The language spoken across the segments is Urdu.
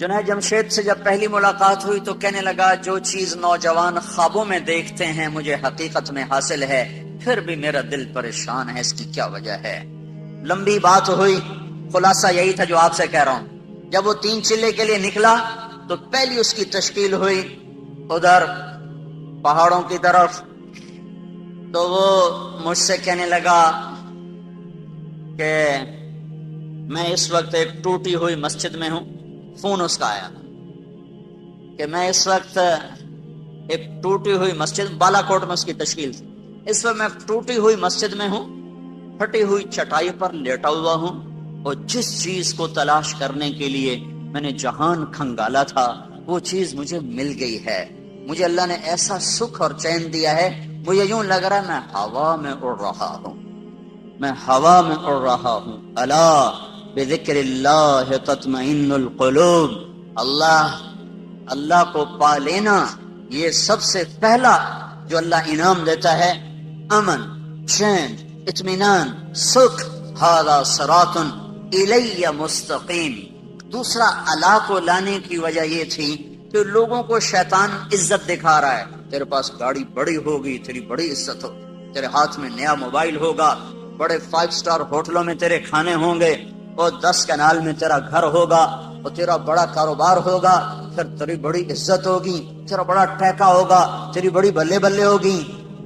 جنید جمشید سے جب پہلی ملاقات ہوئی تو کہنے لگا جو چیز نوجوان خوابوں میں دیکھتے ہیں مجھے حقیقت میں حاصل ہے، پھر بھی میرا دل پریشان ہے، اس کی کیا وجہ ہے؟ لمبی بات ہوئی، خلاصہ یہی تھا جو آپ سے کہہ رہا ہوں۔ جب وہ 3 چلے کے لیے نکلا تو پہلی اس کی تشکیل ہوئی ادھر پہاڑوں کی طرف، تو وہ مجھ سے کہنے لگا کہ میں اس وقت ایک ٹوٹی ہوئی مسجد میں ہوں۔ فون اس کا آیا کہ میں اس وقت ایک ٹوٹی ہوئی مسجد، بالا کوٹ میں اس کی تشکیل تھی، اس وقت میں ٹوٹی ہوئی مسجد میں ہوں، پھٹی ہوئی چٹائی پر لیٹا ہوا ہوں، اور جس چیز کو تلاش کرنے کے لیے میں نے جہان کھنگالا تھا وہ چیز مجھے مل گئی ہے۔ مجھے اللہ نے ایسا سکھ اور چین دیا ہے، مجھے یوں لگ رہا ہے میں ہوا میں اڑ رہا ہوں، میں ہوا میں اڑ رہا ہوں۔ الا بذکر اللہ تطمئن القلوب، اللہ کو پا لینا یہ سب سے پہلا جو اللہ انعام دیتا ہے، امن، چین، اطمینان، سکھ۔ ھذا صراط الی مستقیم۔ دوسرا اللہ کو لانے کی وجہ یہ تھی کہ لوگوں کو شیطان عزت دکھا رہا ہے، تیرے پاس گاڑی بڑی ہوگی تیری بڑی عزت ہو، تیرے ہاتھ میں نیا موبائل ہوگا، بڑے 5 سٹار ہوٹلوں میں تیرے کھانے ہوں گے، اور 10 کنال میں تیرا گھر ہوگا، اور تیرا بڑا کاروبار ہوگا، پھر تیری بڑی عزت ہوگی، تیرا بڑا ٹیکا ہوگا، تیری بڑی بلے بلے ہوگی۔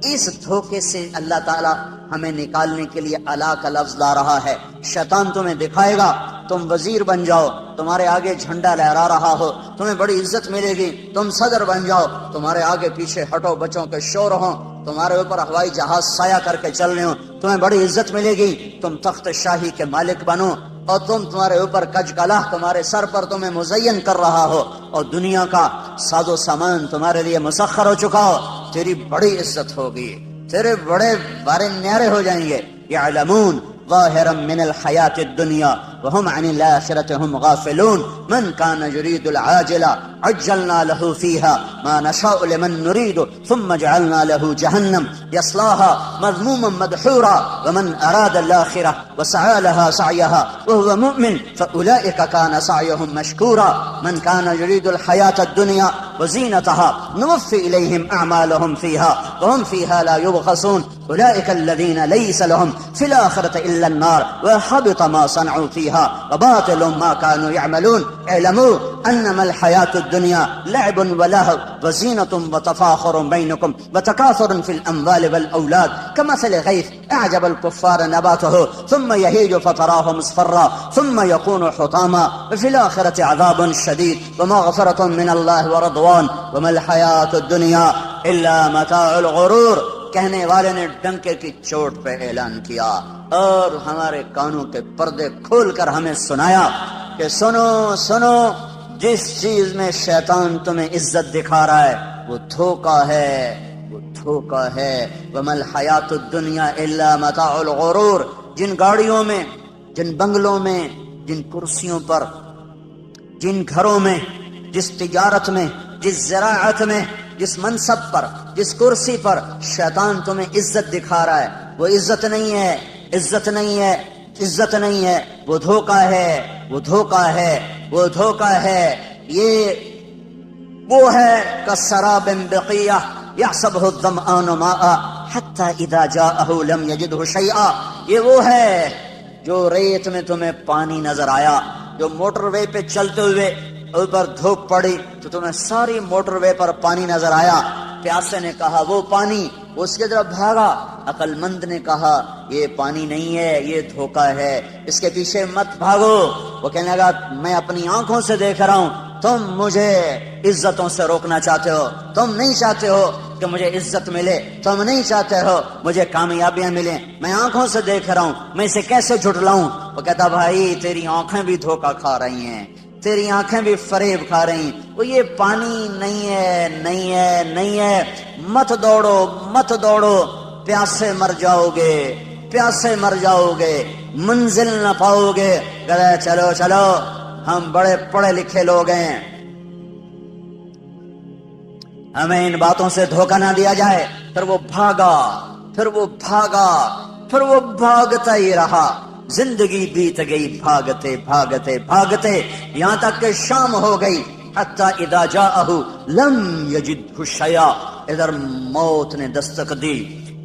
اس دھوکے سے اللہ تعالی ہمیں نکالنے کے لیے اللہ کا لفظ لا رہا ہے۔ شیطان تمہیں دکھائے گا تم وزیر بن جاؤ، تمہارے آگے جھنڈا لہرا رہا ہو، تمہیں بڑی عزت ملے گی، تم صدر بن جاؤ، تمہارے آگے پیچھے ہٹو بچوں کے شور ہوں، تمہارے اوپر ہوائی جہاز سایہ کر کے چل رہے ہوں، تمہیں بڑی عزت ملے گی، تم تخت شاہی کے مالک بنو، اور تمہارے اوپر کج کلہ تمہارے سر پر تمہیں مزین کر رہا ہو، اور دنیا کا ساز و سامان تمہارے لیے مسخر ہو چکا ہو، تیری بڑی عزت ہوگی، تیرے بڑے بارے نیارے ہو جائیں گے۔ یعلمون ظاہرا من الحیات الدنیا وهم عن الآخرة هم غافلون من كان يريد العاجلة عجلنا له فيها ما نشاء لمن نريد ثم جعلنا له جهنم يصلاها مذموما مدحورا ومن أراد الآخرة وسعى لها سعيها وهو مؤمن فأولئك كان سعيهم مشكورا من كان يريد الحياة الدنيا وزينتها نوفي إليهم أعمالهم فيها وهم فيها لا يبخسون أولئك الذين ليس لهم في الآخرة إلا النار وحبط ما صنعوا فيها وباطل ما كانوا يعملون اعلموا أنما الحياة الدنيا لعب ولهو وزينة وتفاخر بينكم وتكاثر في الأموال والأولاد كمثل غيث أعجب الكفار نباته ثم يهيج فتراه مصفرا ثم يكون حطاما وفي الآخرة عذاب شديد ومغفرة من الله ورضوان وما الحياة الدنيا إلا متاع الغرور۔ کہنے والے نے ڈنکے کی چوٹ پہ اعلان کیا اور ہمارے کانوں کے پردے کھول کر ہمیں سنایا کہ سنو سنو، جس چیز میں شیطان تمہیں عزت دکھا رہا ہے وہ دھوکا ہے، وہ دھوکا ہے۔ وما الحیات الدنیا الا متاع الغرور۔ جن گاڑیوں میں، جن بنگلوں میں، جن کرسیوں پر، جن گھروں میں، جس تجارت میں، جس زراعت میں، جس منصب پر، جس کرسی پر شیطان تمہیں عزت دکھا رہا ہے، وہ عزت نہیں ہے، عزت نہیں ہے، عزت نہیں ہے، وہ دھوکا ہے، وہ دھوکا ہے، وہ دھوکا ہے۔ یہ وہ ہے کسراب بقیہ یحسبہ الظمآن ماء حتی اذا جاءہ لم یجدہ شیئا۔ یہ وہ ہے جو ریت میں تمہیں پانی نظر آیا، جو موٹر وے پہ چلتے ہوئے اوپر دھوپ پڑی تو تمہیں ساری موٹر وے پر پانی نظر آیا، پیاسے نے کہا وہ پانی، اس کی طرف بھاگا، عقل مند نے کہا یہ پانی نہیں ہے، یہ دھوکا ہے، اس کے پیچھے مت بھاگو۔ وہ کہنے لگا میں اپنی آنکھوں سے دیکھ رہا ہوں، تم مجھے عزتوں سے روکنا چاہتے ہو، تم نہیں چاہتے ہو کہ مجھے عزت ملے، تم نہیں چاہتے ہو مجھے کامیابیاں ملیں، میں آنکھوں سے دیکھ رہا ہوں، میں اسے کیسے جھٹلاؤں؟ وہ کہتا بھائی تیری آنکھیں بھی دھوکا کھا رہی ہیں، تیری آنکھیں بھی فریب کھا رہی ہیں، وہ یہ پانی نہیں ہے، نہیں ہے، نہیں ہے، مت دوڑو، مت دوڑو، پیاسے مر جاؤ گے، پیاسے مر جاؤ گے، منزل نہ پاؤ گے۔ کہتے چلو چلو ہم بڑے پڑھے لکھے لوگ ہیں، ہمیں ان باتوں سے دھوکہ نہ دیا جائے۔ پھر وہ بھاگا، پھر وہ بھاگا، پھر وہ بھاگتا ہی رہا، زندگی بیت گئی بھاگتے بھاگتے بھاگتے، یہاں تک کہ شام ہو گئی۔ حتی اذا جاءہ لم یجدہ شیئا، ادھر موت نے دستک دی،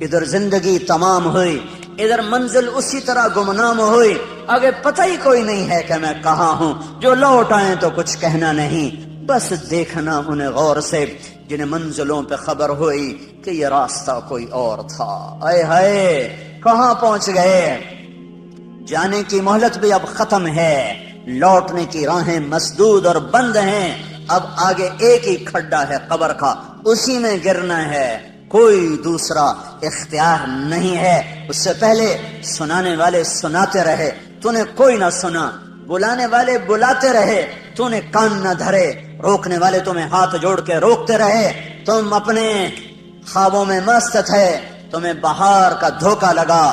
ادھر زندگی تمام ہوئی، ادھر منزل اسی طرح گمنام ہوئی، آگے پتہ ہی کوئی نہیں ہے کہ میں کہاں ہوں، جو لوٹ آئیں تو کچھ کہنا نہیں، بس دیکھنا انہیں غور سے، جنہیں منزلوں پہ خبر ہوئی کہ یہ راستہ کوئی اور تھا۔ اے ہائے، کہاں پہنچ گئے؟ جانے کی مہلت بھی اب ختم ہے، لوٹنے کی راہیں مسدود اور بند ہیں، اب آگے ایک ہی کھڈا ہے قبر کا، اسی میں گرنا ہے، کوئی دوسرا اختیار نہیں ہے۔ اس سے پہلے سنانے والے سناتے رہے، تو نے کوئی نہ سنا، بلانے والے بلاتے رہے، تو نے کان نہ دھرے، روکنے والے تمہیں ہاتھ جوڑ کے روکتے رہے، تم اپنے خوابوں میں مست تھے، تمہیں بہار کا دھوکہ لگا،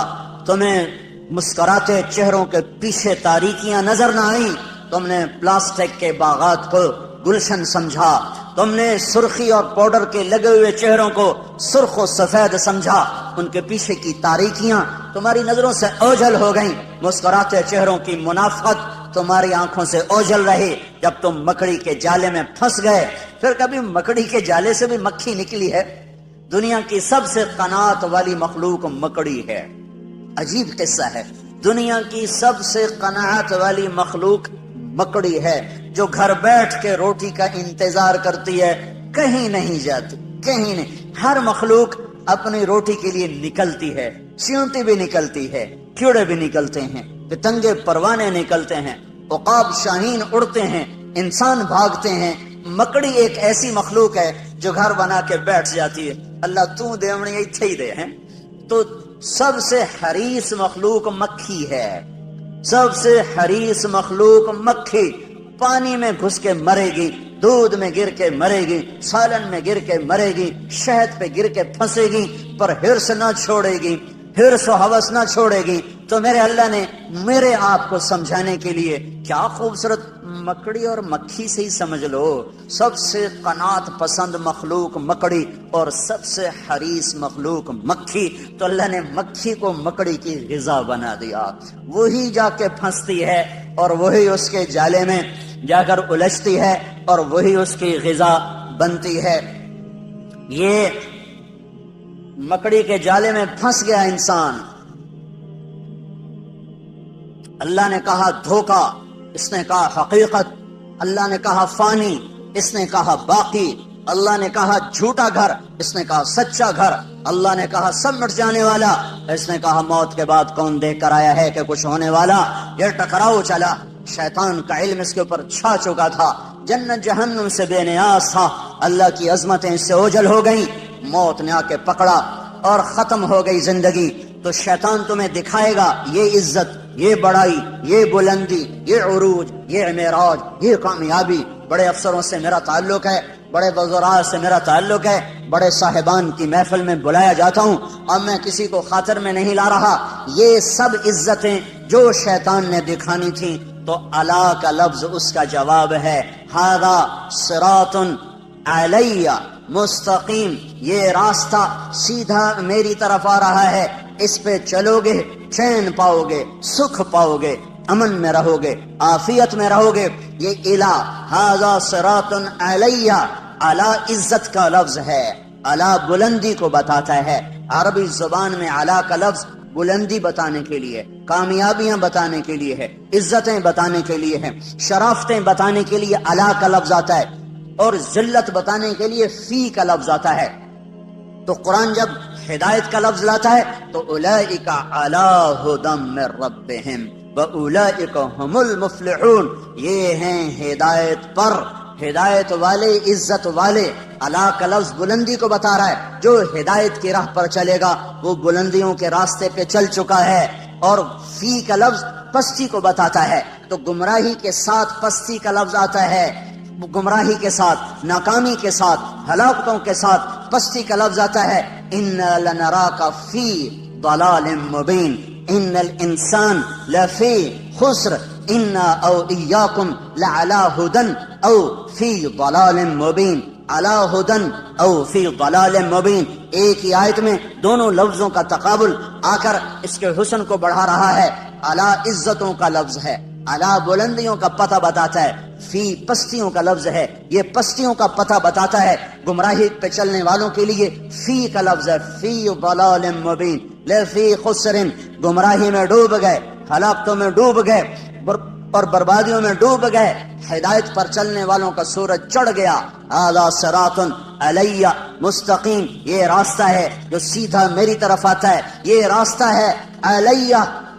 تمہیں مسکراتے چہروں کے پیچھے تاریکیاں نظر نہ آئیں، تم نے پلاسٹک کے باغات کو گلشن سمجھا، تم نے سرخی اور پاؤڈر کے لگے ہوئے چہروں کو سرخ و سفید سمجھا، ان کے پیچھے کی تاریکیاں تمہاری نظروں سے اوجھل ہو گئیں، مسکراتے چہروں کی منافقت تمہاری آنکھوں سے اوجھل رہی، جب تم مکڑی کے جالے میں پھنس گئے۔ پھر کبھی مکڑی کے جالے سے بھی مکھی نکلی ہے؟ دنیا کی سب سے قناعت والی مخلوق مکڑی ہے، عجیب قصہ ہے، دنیا کی سب سے قناعت والی مخلوق مکڑی ہے، جو گھر بیٹھ کے روٹی کا انتظار کرتی ہے، کہیں نہیں جاتی، کہیں نہیں۔ ہر مخلوق اپنی روٹی کے لیے نکلتی ہے، چیونٹی بھی نکلتی ہے، کیڑے بھی نکلتے ہیں، پتنگے پروانے نکلتے ہیں، عقاب شاہین اڑتے ہیں، انسان بھاگتے ہیں، مکڑی ایک ایسی مخلوق ہے جو گھر بنا کے بیٹھ جاتی ہے، اللہ تو دے ہمیں ایتھے ہی دے ہیں۔ تو سب سے حریص مخلوق مکھی ہے، سب سے حریص مخلوق مکھی، پانی میں گھس کے مرے گی، دودھ میں گر کے مرے گی، سالن میں گر کے مرے گی، شہد پہ گر کے پھنسے گی، پر ہرس نہ چھوڑے گی، ہرس و ہوس نہ چھوڑے گی۔ تو میرے اللہ نے میرے آپ کو سمجھانے کے لیے کیا خوبصورت، مکڑی اور مکھی سے ہی سمجھ لو، سب سے قناعت پسند مخلوق مکڑی اور سب سے حریص مخلوق مکھی، تو اللہ نے مکھی کو مکڑی کی غذا بنا دیا، وہی جا کے پھنستی ہے اور وہی اس کے جالے میں جا کر الجھتی ہے اور وہی اس کی غذا بنتی ہے۔ یہ مکڑی کے جالے میں پھنس گیا انسان، اللہ نے کہا دھوکا، اس نے کہا حقیقت، اللہ نے کہا فانی، اس نے کہا باقی، اللہ نے کہا جھوٹا گھر، اس نے کہا سچا گھر، اللہ نے کہا سب مٹ جانے والا، اس نے کہا موت کے بعد کون دیکھ کر آیا ہے کہ کچھ ہونے والا۔ یہ ٹکراؤ چلا، شیطان کا علم اس کے اوپر چھا چکا تھا، جنت جہنم سے بے نیاز تھا، اللہ کی عظمتیں اس سے اوجھل ہو گئیں، موت نے آ کے پکڑا اور ختم ہو گئی زندگی۔ تو شیطان تمہیں دکھائے گا یہ عزت، یہ بڑائی، یہ بلندی، یہ عروج، یہ معراج، یہ کامیابی، بڑے افسروں سے میرا تعلق ہے، بڑے وزراء سے میرا تعلق ہے، بڑے صاحبان کی محفل میں بلایا جاتا ہوں اور میں کسی کو خاطر میں نہیں لا رہا، یہ سب عزتیں جو شیطان نے دکھانی تھیں، تو الا کا لفظ اس کا جواب ہے، ھذا صراط علی مستقیم، یہ راستہ سیدھا میری طرف آ رہا ہے، اس پہ چلو گے چین پاؤ گے، سکھ پاؤ گے، امن میں رہو گے، عافیت میں رہو گے۔ یہ الہ ھذا صراط علی، اعلی عزت کا لفظ ہے، اعلی بلندی کو بتاتا ہے۔ عربی زبان میں اعلی کا لفظ بلندی بتانے کے لیے، کامیابیاں بتانے کے لیے ہے، عزتیں بتانے کے لیے ہے، شرافتیں بتانے کے لیے اعلی کا لفظ آتا ہے، اور ذلت بتانے کے لیے فی کا لفظ آتا ہے۔ تو قرآن جب ہدایت کا لفظ لاتا ہے تو اولئک علی ھدی من ربہم واولئک ھم المفلحون، یہ ہیں ہدایت پر، ہدایت والے، عزت والے۔ علی کا لفظ بلندی کو بتا رہا ہے، جو ہدایت کی راہ پر چلے گا وہ بلندیوں کے راستے پہ چل چکا ہے، اور فی کا لفظ پستی کو بتاتا ہے، تو گمراہی کے ساتھ پستی کا لفظ آتا ہے، گمراہی کے ساتھ، ناکامی کے ساتھ، ہلاکتوں کے ساتھ پستی کا لفظ آتا ہے۔ اِنَّا لَنَرَاكَ فِي ضَلَالٍ مُبِينٍ إِنَّ الْإِنسَانَ لَفِي خُسْرٍ إِنَّا أَوْ إِيَّاكُمْ لَعَلَىٰ هُدًى أَوْ فِي ضَلَالٍ مُبِينٍ، عَلَىٰ هُدًى أَوْ فِي ضَلَالٍ مُبِينٍ، ایک ہی آیت میں دونوں لفظوں کا تقابل آ کر اس کے حسن کو بڑھا رہا ہے۔ اعلیٰ عزتوں کا لفظ ہے، اعلیٰ بلندیوں کا پتہ بتاتا ہے، فی پستیوں کا لفظ ہے، یہ پستیوں کا پتہ بتاتا ہے۔ گمراہی پہ چلنے والوں کے لیے فی کا لفظ ہے، فی ضلال مبین، لفی خسر، گمراہی میں ڈوب گئے، ہلاکتوں میں ڈوب گئے اور بربادیوں میں ڈوب گئے۔ ہدایت پر چلنے والوں کا سورج چڑھ گیا۔ ھذا صراط علی مستقیم، یہ راستہ ہے جو سیدھا میری طرف آتا ہے، یہ راستہ ہے علی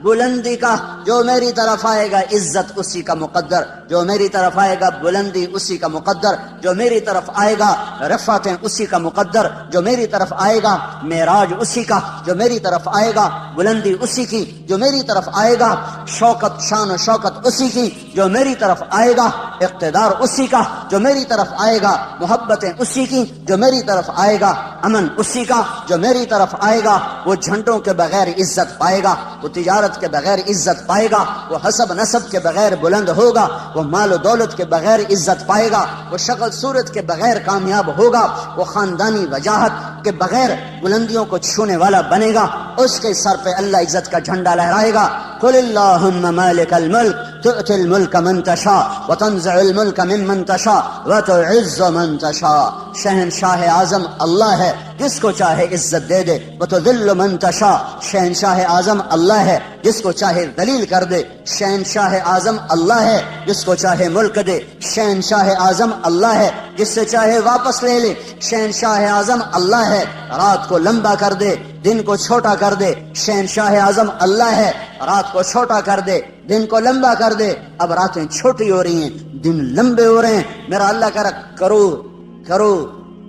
بلندی کا، جو میری طرف آئے گا عزت اسی کا مقدر، جو میری طرف آئے گا بلندی اسی کا مقدر، جو میری طرف آئے گا رفعتیں اسی کا مقدر، جو میری طرف آئے گا معراج اسی کا، جو میری طرف آئے گا بلندی اسی کی، جو میری طرف آئے گا شوکت شان و شوکت اسی کی، جو میری طرف آئے گا اقتدار اسی کا، جو میری طرف آئے گا محبتیں اسی کی، جو میری طرف آئے گا امن اسی کا، جو میری طرف آئے گا وہ جھنڈوں کے بغیر عزت پائے گا، وہ تجارت کے بغیر عزت پائے گا، وہ حسب نسب کے بغیر بلند ہوگا، وہ مال و دولت کے بغیر عزت پائے گا، وہ شکل صورت کے بغیر کامیاب ہوگا، وہ خاندانی وجاہت کے بغیر بلندیوں کو چھونے والا بنے گا، اس کے سر پہ اللہ عزت کا جھنڈا لہرائے گا۔ قل اللہم مالک الملک تؤتی الملک من تشاء وتنزع الملک ممن تشاء وتعز من تشاء، شہنشاہ اعظم اللہ ہے، جس کو چاہے عزت دے دے، وتذل من تشاء، شہنشاہ اعظم اللہ ہے، جس کو چاہے ذلیل کر دے، شہنشاہ اعظم اللہ ہے، جس کو چاہے ملک دے، شہنشاہ اعظم اللہ ہے، جس سے چاہے واپس لے لے، شہنشاہ اعظم اللہ ہے، رات کو لمبا کر دے دن کو چھوٹا کر دے، شہنشاہ اعظم اللہ ہے، رات کو چھوٹا کر دے دن کو لمبا کر دے۔ اب راتیں چھوٹی ہو رہی ہیں، دن لمبے ہو رہے ہیں، میرا اللہ کرو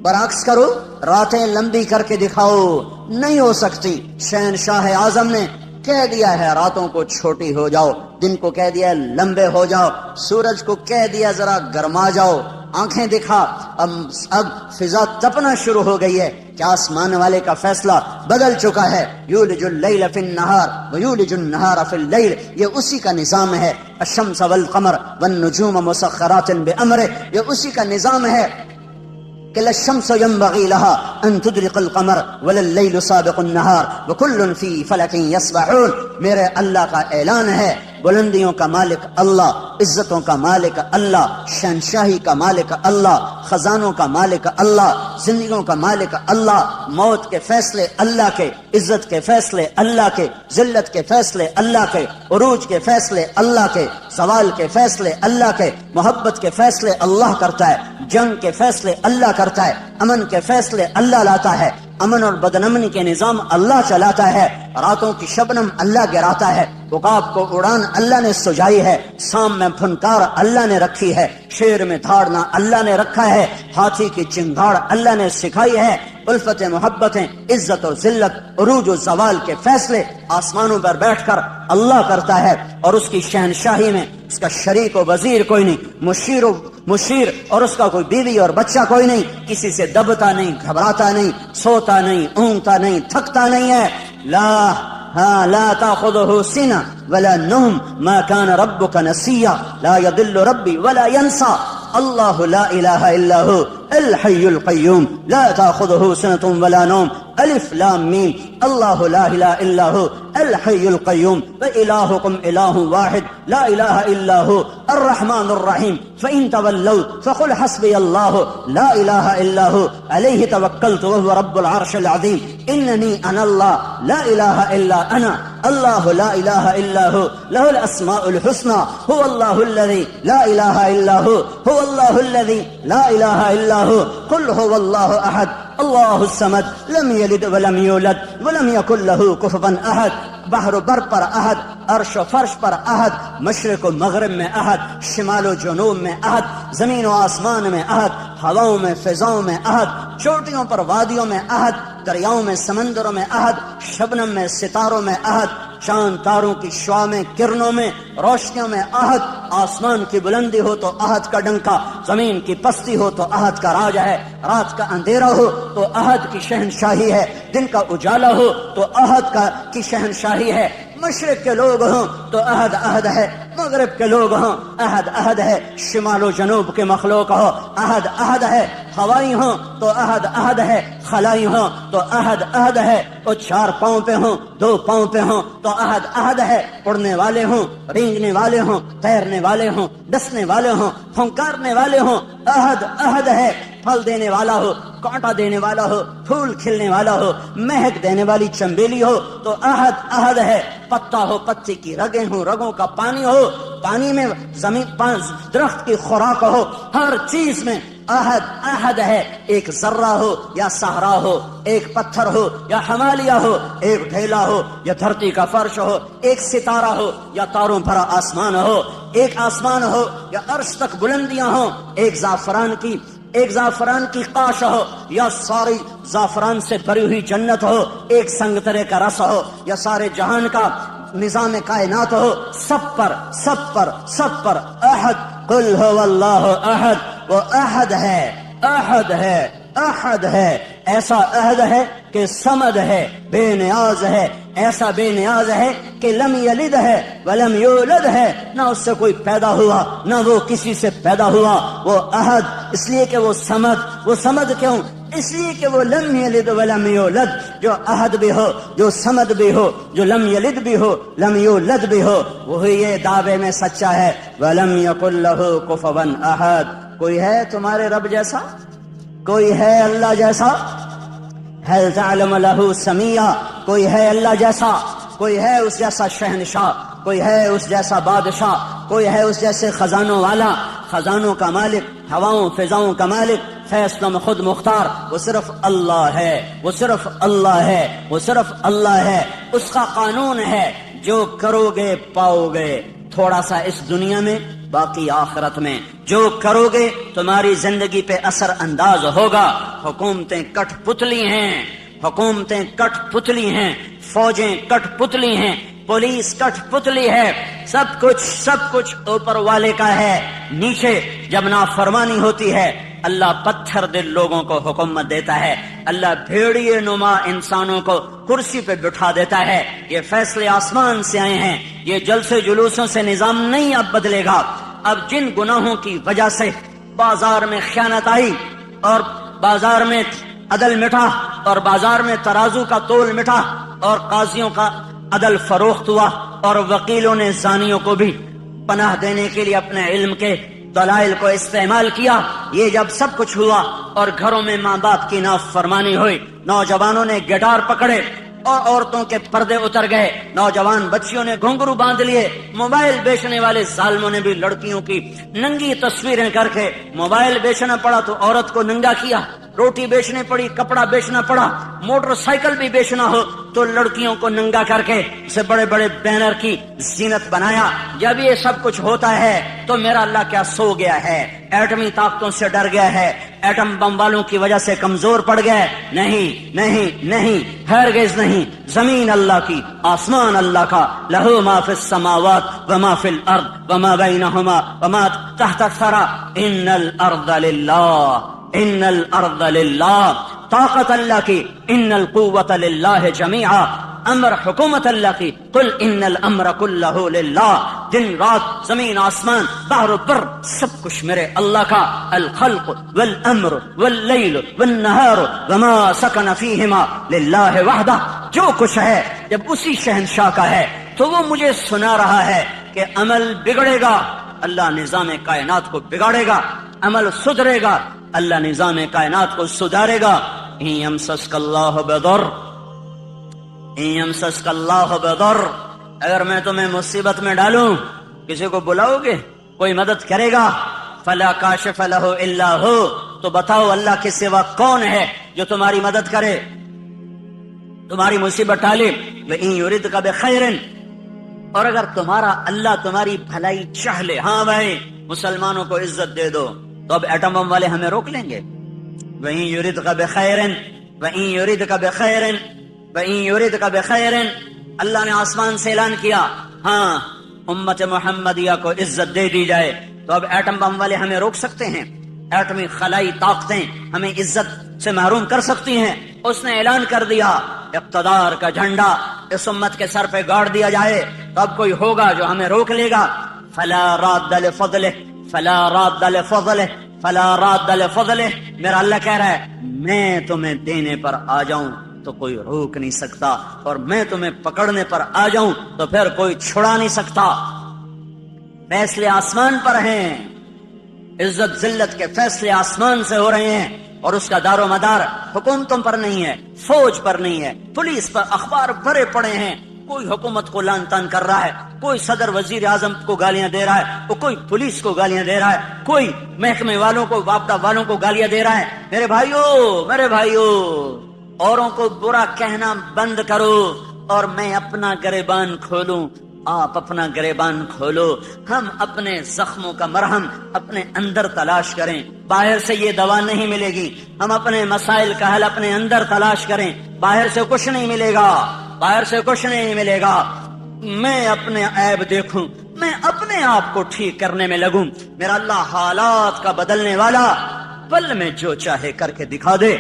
برعکس کرو، راتیں لمبی کر کے دکھاؤ، نہیں ہو سکتی۔ شہنشاہ اعظم نے کہہ دیا ہے راتوں کو چھوٹی ہو جاؤ، دن کو کہہ دیا لمبے ہو جاؤ، سورج کو کہہ دیا ذرا گرما جاؤ، آنکھیں دکھا۔ اب فضا تپنا شروع ہو گئی ہے کہ آسمان والے کا فیصلہ بدل چکا ہے۔ یولج اللیل فی النہار ویولج النہار فی اللیل، یہ اسی کا نظام ہے۔ الشمس والقمر والنجوم مسخرات بامرہ، یہ اسی کا نظام ہے کہ لا الشمس ينبغي لها ان تدرك القمر ولا الليل سابق النهار وكل في فلك يسبحون، میرے اللہ کا اعلان ہے، بلندیوں کا مالک اللہ، عزتوں کا مالک اللہ، شہنشاہی کا مالک اللہ، خزانوں کا مالک اللہ، زندگیوں کا مالک اللہ، موت کے فیصلے اللہ کے، عزت کے فیصلے اللہ کے، ذلت کے فیصلے اللہ کے، عروج کے فیصلے اللہ کے، زوال کے فیصلے اللہ کے، محبت کے فیصلے اللہ کرتا ہے، جنگ کے فیصلے اللہ کرتا ہے، امن کے فیصلے اللہ لاتا ہے، امن اور بدنمنی کے نظام اللہ چلاتا ہے، راتوں کی شبنم اللہ گراتا ہے، عقاب کو اڑان اللہ نے سجائی ہے، سام میں پھنکار اللہ نے رکھی ہے، شیر میں دھاڑنا اللہ نے رکھا ہے، ہاتھی کی چنگھاڑ اللہ نے سکھائی ہے، الفت محبتیں، عزت و ذلت، عروج و زوال کے فیصلے آسمانوں پر بیٹھ کر اللہ کرتا ہے، اور اس کی شہنشاہی میں اس کا شریک و وزیر کوئی نہیں، مشیر اور اس کا کوئی بیوی اور بچہ کوئی نہیں، کسی سے دبتا نہیں، گھبراتا نہیں، سوتا نہیں، اونگتا نہیں، تھکتا نہیں ہے۔ لا تاخذه سنة ولا نوم ما كان ربك نسيا لا يضل ربي ولا ينسى الله لا إله إلا هو الحي القيوم لا تاخذه سنة ولا نوم الف لام میم، اللہ لا الہ الا ہو الحی القیوم وإلہکم الہ واحد لا الہ الا ہو الرحمن الرحیم فإن تولوا فقل حسبی اللہ لا الہ الا ہو علیہ توکلت وهو رب العرش العظیم اننی انا اللہ لا الہ الا انا اللہ لا الہ الا ہو له الاسماء الحسنى هو اللہ الذی لا الہ الا ہو هو اللہ الذی لا الہ الا ہو قل هو اللہ احد اللہ الصمد لم یلد ولم یولد ولم یکن له کفوا احد، بحر و بر پر احد، عرش و فرش پر احد، مشرق و مغرب میں احد، شمال و جنوب میں احد، زمین و آسمان میں احد، ہواؤں میں فضاؤں میں احد، چوٹیوں پر وادیوں میں احد، دریاؤں میں سمندروں میں احد، شبنم میں ستاروں میں احد، چاند تاروں کی شعاع میں کرنوں میں روشنیوں میں احد، آسمان کی بلندی ہو تو احد کا ڈنکا، زمین کی پستی ہو تو احد کا راج ہے، رات کا اندھیرا ہو تو احد کی شہنشاہی ہے، دن کا اجالا ہو تو احد کی شہنشاہی ہے، مشرق کے لوگ ہوں تو احد احد ہے، مغرب کے لوگ ہوں عہد عہد ہے، شمال و جنوب کے مخلوق ہو عہد عہد ہے، ہوائی ہوں تو عہد عہد ہے، خلائی ہوں تو عہد عہد ہے، وہ 4 پاؤں پہ ہوں 2 پاؤں پہ ہوں تو عہد عہد ہے، اڑنے والے ہوں رینگنے والے ہوں تیرنے والے ہوں ڈسنے والے ہوں پھنکارنے والے ہوں عہد عہد ہے، پھل دینے والا ہو کانٹا دینے والا ہو پھول کھلنے والا ہو مہک دینے والی چنبیلی ہو تو عہد عہد ہے، پتا ہو پتے کی رگیں ہوں رگوں کا پانی ہو پانی میں زمین درخت کی خوراک ہو ہر چیز میں عہد عہد ہے، ایک ذرہ ہو یا صحرا ہو، ایک پتھر ہو یا ہمالیہ ہو، ایک ڈھیلا ہو یا دھرتی کا فرش ہو، ایک ستارہ ہو یا تاروں بھرا آسمان ہو، ایک آسمان ہو یا عرش تک بلندیاں ہوں، ایک زعفران کی قاش ہو یا ساری زعفران سے بھری ہوئی جنت ہو، ایک سنگترے کا رس ہو یا سارے جہان کا نظام کائنات ہو، سب پر احد قل هو اللہ احد، وہ احد ہے ایسا عہد ہے کہ صمد ہے بے نیاز ہے، ایسا بے نیاز ہے کہ لم یلد ہے ولم یولد ہے، نہ اس سے کوئی پیدا ہوا نہ وہ کسی سے پیدا ہوا، وہ عہد اس لیے کہ وہ صمد کیوں؟ اس لیے کہ وہ لم یلد ولم یولد، جو عہد بھی ہو جو صمد بھی ہو جو لم یلد بھی ہو لم یولد بھی ہو وہی یہ دعوے میں سچا ہے ولم یکن لہ کفوا احد۔ کوئی ہے تمہارے رب جیسا؟ کوئی ہے اللہ جیسا؟ هل تعلم له سمیہ؟ کوئی ہے اللہ جیسا؟ کوئی ہے اس جیسا شہنشاہ؟ کوئی ہے اس جیسا بادشاہ؟ کوئی ہے اس جیسے خزانوں والا، خزانوں کا مالک، ہواؤں فضاؤں کا مالک، فیصلوں میں خود مختار؟ وہ صرف اللہ ہے، وہ صرف اللہ ہے، وہ صرف اللہ ہے۔ اس کا قانون ہے جو کرو گے پاؤ گے، تھوڑا سا اس دنیا میں باقی آخرت میں، جو کرو گے تمہاری زندگی پہ اثر انداز ہوگا۔ حکومتیں کٹ پتلی ہیں، حکومتیں کٹ پتلی ہیں، فوجیں کٹ پتلی ہیں، پولیس کٹ پتلی ہے، سب کچھ اوپر والے کا ہے۔ نیچے جب نافرمانی ہوتی ہے اللہ پتھر دل لوگوں کو حکومت دیتا ہے، اللہ بھیڑیے نما انسانوں کو کرسی پہ بٹھا دیتا ہے۔ یہ فیصلے آسمان سے آئے ہیں، یہ جلسے جلوسوں سے نظام نہیں اب بدلے گا۔ اب جن گناہوں کی وجہ سے بازار میں خیانت آئی اور بازار میں عدل مٹا اور بازار میں ترازو کا تول مٹا اور قاضیوں کا عدل فروخت ہوا اور وکیلوں نے زانیوں کو بھی پناہ دینے کے لیے اپنے علم کے دلائل کو استعمال کیا، یہ جب سب کچھ ہوا اور گھروں میں ماں باپ کی نافرمانی ہوئی، نوجوانوں نے گٹار پکڑے اور عورتوں کے پردے اتر گئے، نوجوان بچیوں نے گھنگرو باندھ لیے، موبائل بیچنے والے ظالموں نے بھی لڑکیوں کی ننگی تصویریں کر کے موبائل بیچنا پڑا تو عورت کو ننگا کیا، روٹی بیچنے پڑی، کپڑا بیچنا پڑا، موٹر سائیکل بھی بیچنا ہو تو لڑکیوں کو ننگا کر کے اسے بڑے بڑے بینر کی زینت بنایا۔ جب یہ سب کچھ ہوتا ہے تو میرا اللہ کیا سو گیا ہے؟ ایٹمی طاقتوں سے ڈر گیا ہے؟ ایٹم بم والوں کی وجہ سے کمزور پڑ گیا ہے؟ نہیں، ہرگز نہیں۔ زمین اللہ کی، آسمان اللہ کا، لہو ما فی السماوات وما فی الارض وما بینہما وما تحت الثری، ان الارض للہ، طاقت اللہ کی، ان القوت للہ جمیعا، امر حکومت اللہ کی، قل ان الامر کلہ للہ، دن رات زمین آسمان بحر و بر سب کچھ میرے اللہ کا، الخلق والامر واللیل والنہار وما سکن فیہما للہ وحدہ، جو کچھ ہے جب اسی شہنشاہ کا ہے تو وہ مجھے سنا رہا ہے کہ عمل بگڑے گا اللہ نظام کائنات کو بگاڑے گا، عمل سدھرے گا اللہ نظام کائنات کو سدھارے گا۔ ان یمسسک اللہ بضر، اگر میں تمہیں مصیبت میں ڈالوں کسی کو بلاؤ گے؟ کوئی مدد کرے گا؟ فلا کاشف لہ الا ہو، تو بتاؤ اللہ کے سوا کون ہے جو تمہاری مدد کرے، تمہاری مصیبت ٹالے؟ وَإِن يُرِدْكَ بِخَيْرٍ، اور اگر تمہارا اللہ تمہاری بھلائی چاہ لے، ہاں بھائی مسلمانوں کو عزت دے دو، تو اب ایٹم بم والے ہمیں روک لیں گے؟ وَإِن يُرِدْكَ بِخَيْرٍ وَإِن يُرِدْكَ بِخَيْرٍ وَإِن يُرِدْكَ بِخَيْرٍ، اللہ نے آسمان سے اعلان کیا ہاں امت محمدیہ کو عزت دے دی جائے، تو اب ایٹم بم والے ہمیں روک سکتے ہیں؟ ایٹمی خلائی طاقتیں ہمیں عزت سے محروم کر سکتی ہیں؟ اس نے اعلان کر دیا اقتدار کا جھنڈا اس امت کے سر پہ گاڑ دیا جائے، تو اب کوئی ہوگا جو ہمیں روک لے گا؟ فلا راد لفضلہ فلا راد لفضلہ فلا راد لفضلہ. میرا اللہ کہہ رہا ہے میں تمہیں دینے پر آ جاؤں تو کوئی روک نہیں سکتا، اور میں تمہیں پکڑنے پر آ جاؤں تو پھر کوئی چھڑا نہیں سکتا. فیصلے آسمان پر ہیں، عزت ذلت کے فیصلے آسمان سے ہو رہے ہیں، اور اس کا دار و مدار حکومتوں پر نہیں ہے، فوج پر نہیں ہے، پولیس پر. اخبار بھرے پڑے ہیں، کوئی حکومت کو لان تان کر رہا ہے، کوئی صدر وزیر اعظم کو گالیاں دے رہا ہے، کوئی پولیس کو گالیاں دے رہا ہے، کوئی محکمے والوں کو واپڈا والوں کو گالیاں دے رہا ہے. میرے بھائیو اوروں کو برا کہنا بند کرو اور میں اپنا گریبان کھولوں، آپ اپنا گریبان کھولو. ہم اپنے زخموں کا مرہم اپنے اندر تلاش کریں، باہر سے یہ دوا نہیں ملے گی. ہم اپنے مسائل کا حل اپنے اندر تلاش کریں، باہر سے کچھ نہیں ملے گا، باہر سے کچھ نہیں ملے گا. میں اپنے عیب دیکھوں، میں اپنے آپ کو ٹھیک کرنے میں لگوں. میرا اللہ حالات کا بدلنے والا، پل میں جو چاہے کر کے دکھا دے.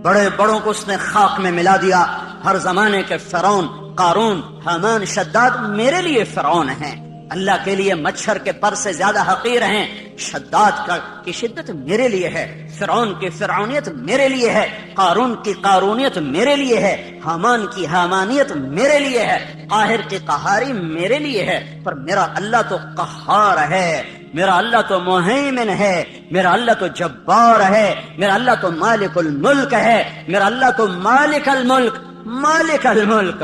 بڑے بڑوں کو اس نے خاک میں ملا دیا. ہر زمانے کے فرعون، قارون، حامان، شداد میرے لیے فرعون ہیں. اللہ کے لیے مچھر کے پر سے زیادہ حقیر ہیں. شداد کی شدت میرے لیے ہے، فرعون کی فرعونیت میرے لیے ہے، قارون کی قارونیت میرے لیے ہے، حامان کی حامانیت میرے لیے ہے، قاہر کی قہاری میرے لیے ہے. پر میرا اللہ تو قہار ہے، میرا اللہ تو مہیمن ہے، میرا اللہ تو جبار ہے، میرا اللہ تو مالک الملک ہے، میرا اللہ تو مالک الملک، مالک الملک،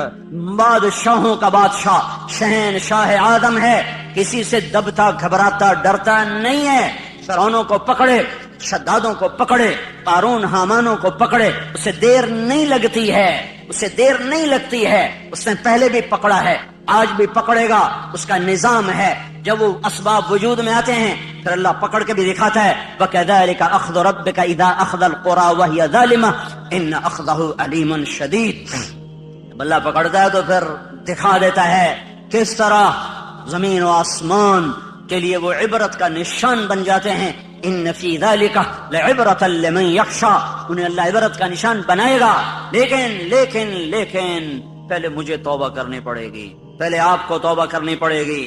بادشاہوں کا بادشاہ، شہنشاہ آدم ہے. کسی سے دبتا گھبراتا ڈرتا نہیں ہے. فرعونوں کو پکڑے، شدادوں کو پکڑے، قارون حامانوں کو پکڑے، اسے دیر نہیں لگتی ہے، اسے دیر نہیں لگتی ہے. اس نے پہلے بھی پکڑا ہے، آج بھی پکڑے گا. اس کا نظام ہے. جب وہ اسباب وجود میں آتے ہیں پھر اللہ پکڑ کے بھی دکھاتا ہے. وَكَذَلِكَ أَخْذُ رَبِّكَ إِذَا أَخْذَ الْقُرَى وَهِيَ ظَالِمَةٌ إِنَّ أَخْذَهُ أَلِيمٌ شَدِيدٌ. جب اللہ پکڑتا ہے تو پھر دکھا دیتا ہے کس طرح زمین و آسمان کے لیے وہ عبرت کا نشان بن جاتے ہیں. ان فی ذلک لعبرۃ لمن یخشی، انہیں اللہ عبرت کا نشان بنائے گا. لیکن پہلے مجھے توبہ کرنی پڑے گی، پہلے آپ کو توبہ کرنی پڑے گی،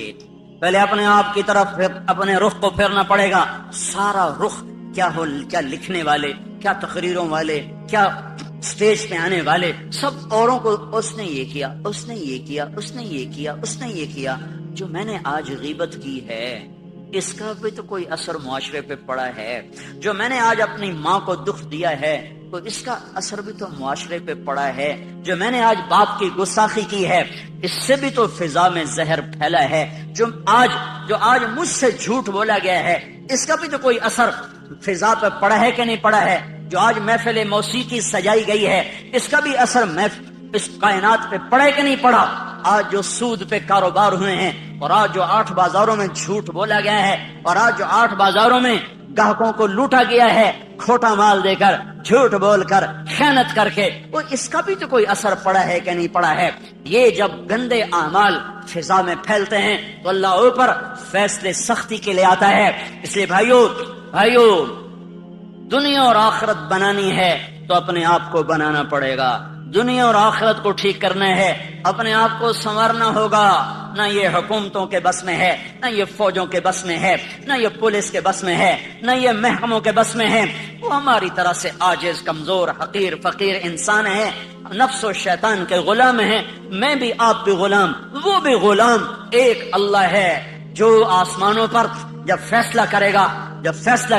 پہلے اپنے آپ کی طرف اپنے رخ کو پھیرنا پڑے گا. سارا رخ کیا لکھنے والے، کیا تقریروں والے، کیا سٹیج پہ آنے والے، سب اوروں کو اس نے یہ کیا، اس نے یہ کیا، اس نے یہ کیا، اس نے یہ کیا. جو میں نے آج غیبت کی ہے اس کا بھی تو کوئی اثر معاشرے پہ پڑا ہے. جو میں نے آج اپنی ماں کو دکھ دیا ہے تو اس کا اثر بھی تو معاشرے پہ پڑا ہے. جو میں نے آج باپ کی گستاخی کی ہے اس سے بھی تو فضا میں زہر پھیلا ہے. جو آج مجھ سے جھوٹ بولا گیا ہے اس کا بھی تو کوئی اثر فضا پہ پڑا ہے کہ نہیں پڑا ہے. جو آج محفل موسیقی سجائی گئی ہے اس کا بھی اثر اس کائنات پہ پڑا ہے کہ نہیں پڑا. آج جو سود پہ کاروبار ہوئے ہیں، اور آج جو 8 بازاروں میں جھوٹ بولا گیا ہے، اور آج جو 8 بازاروں میں گاہکوں کو لوٹا گیا ہے کھوٹا مال دے کر، جھوٹ بول کر، خیانت کر کے، وہ اس کا بھی تو کوئی اثر پڑا ہے کہ نہیں پڑا ہے. یہ جب گندے اعمال فضا میں پھیلتے ہیں تو اللہ اوپر فیصلے سختی کے لیے آتا ہے. اس لیے بھائیو دنیا اور آخرت بنانی ہے تو اپنے آپ کو بنانا پڑے گا. دنیا اور آخرت کو ٹھیک کرنا ہے، اپنے آپ کو سنوارنا ہوگا. نہ یہ حکومتوں کے بس میں ہے، نہ یہ فوجوں کے بس میں ہے، نہ یہ پولیس کے بس میں ہے، نہ یہ محکموں کے بس میں ہے. وہ ہماری طرح سے عاجز، کمزور، حقیر، فقیر انسان ہے، نفس و شیطان کے غلام ہیں. میں بھی، آپ بھی غلام، وہ بھی غلام. ایک اللہ ہے جو آسمانوں پر جب فیصلہ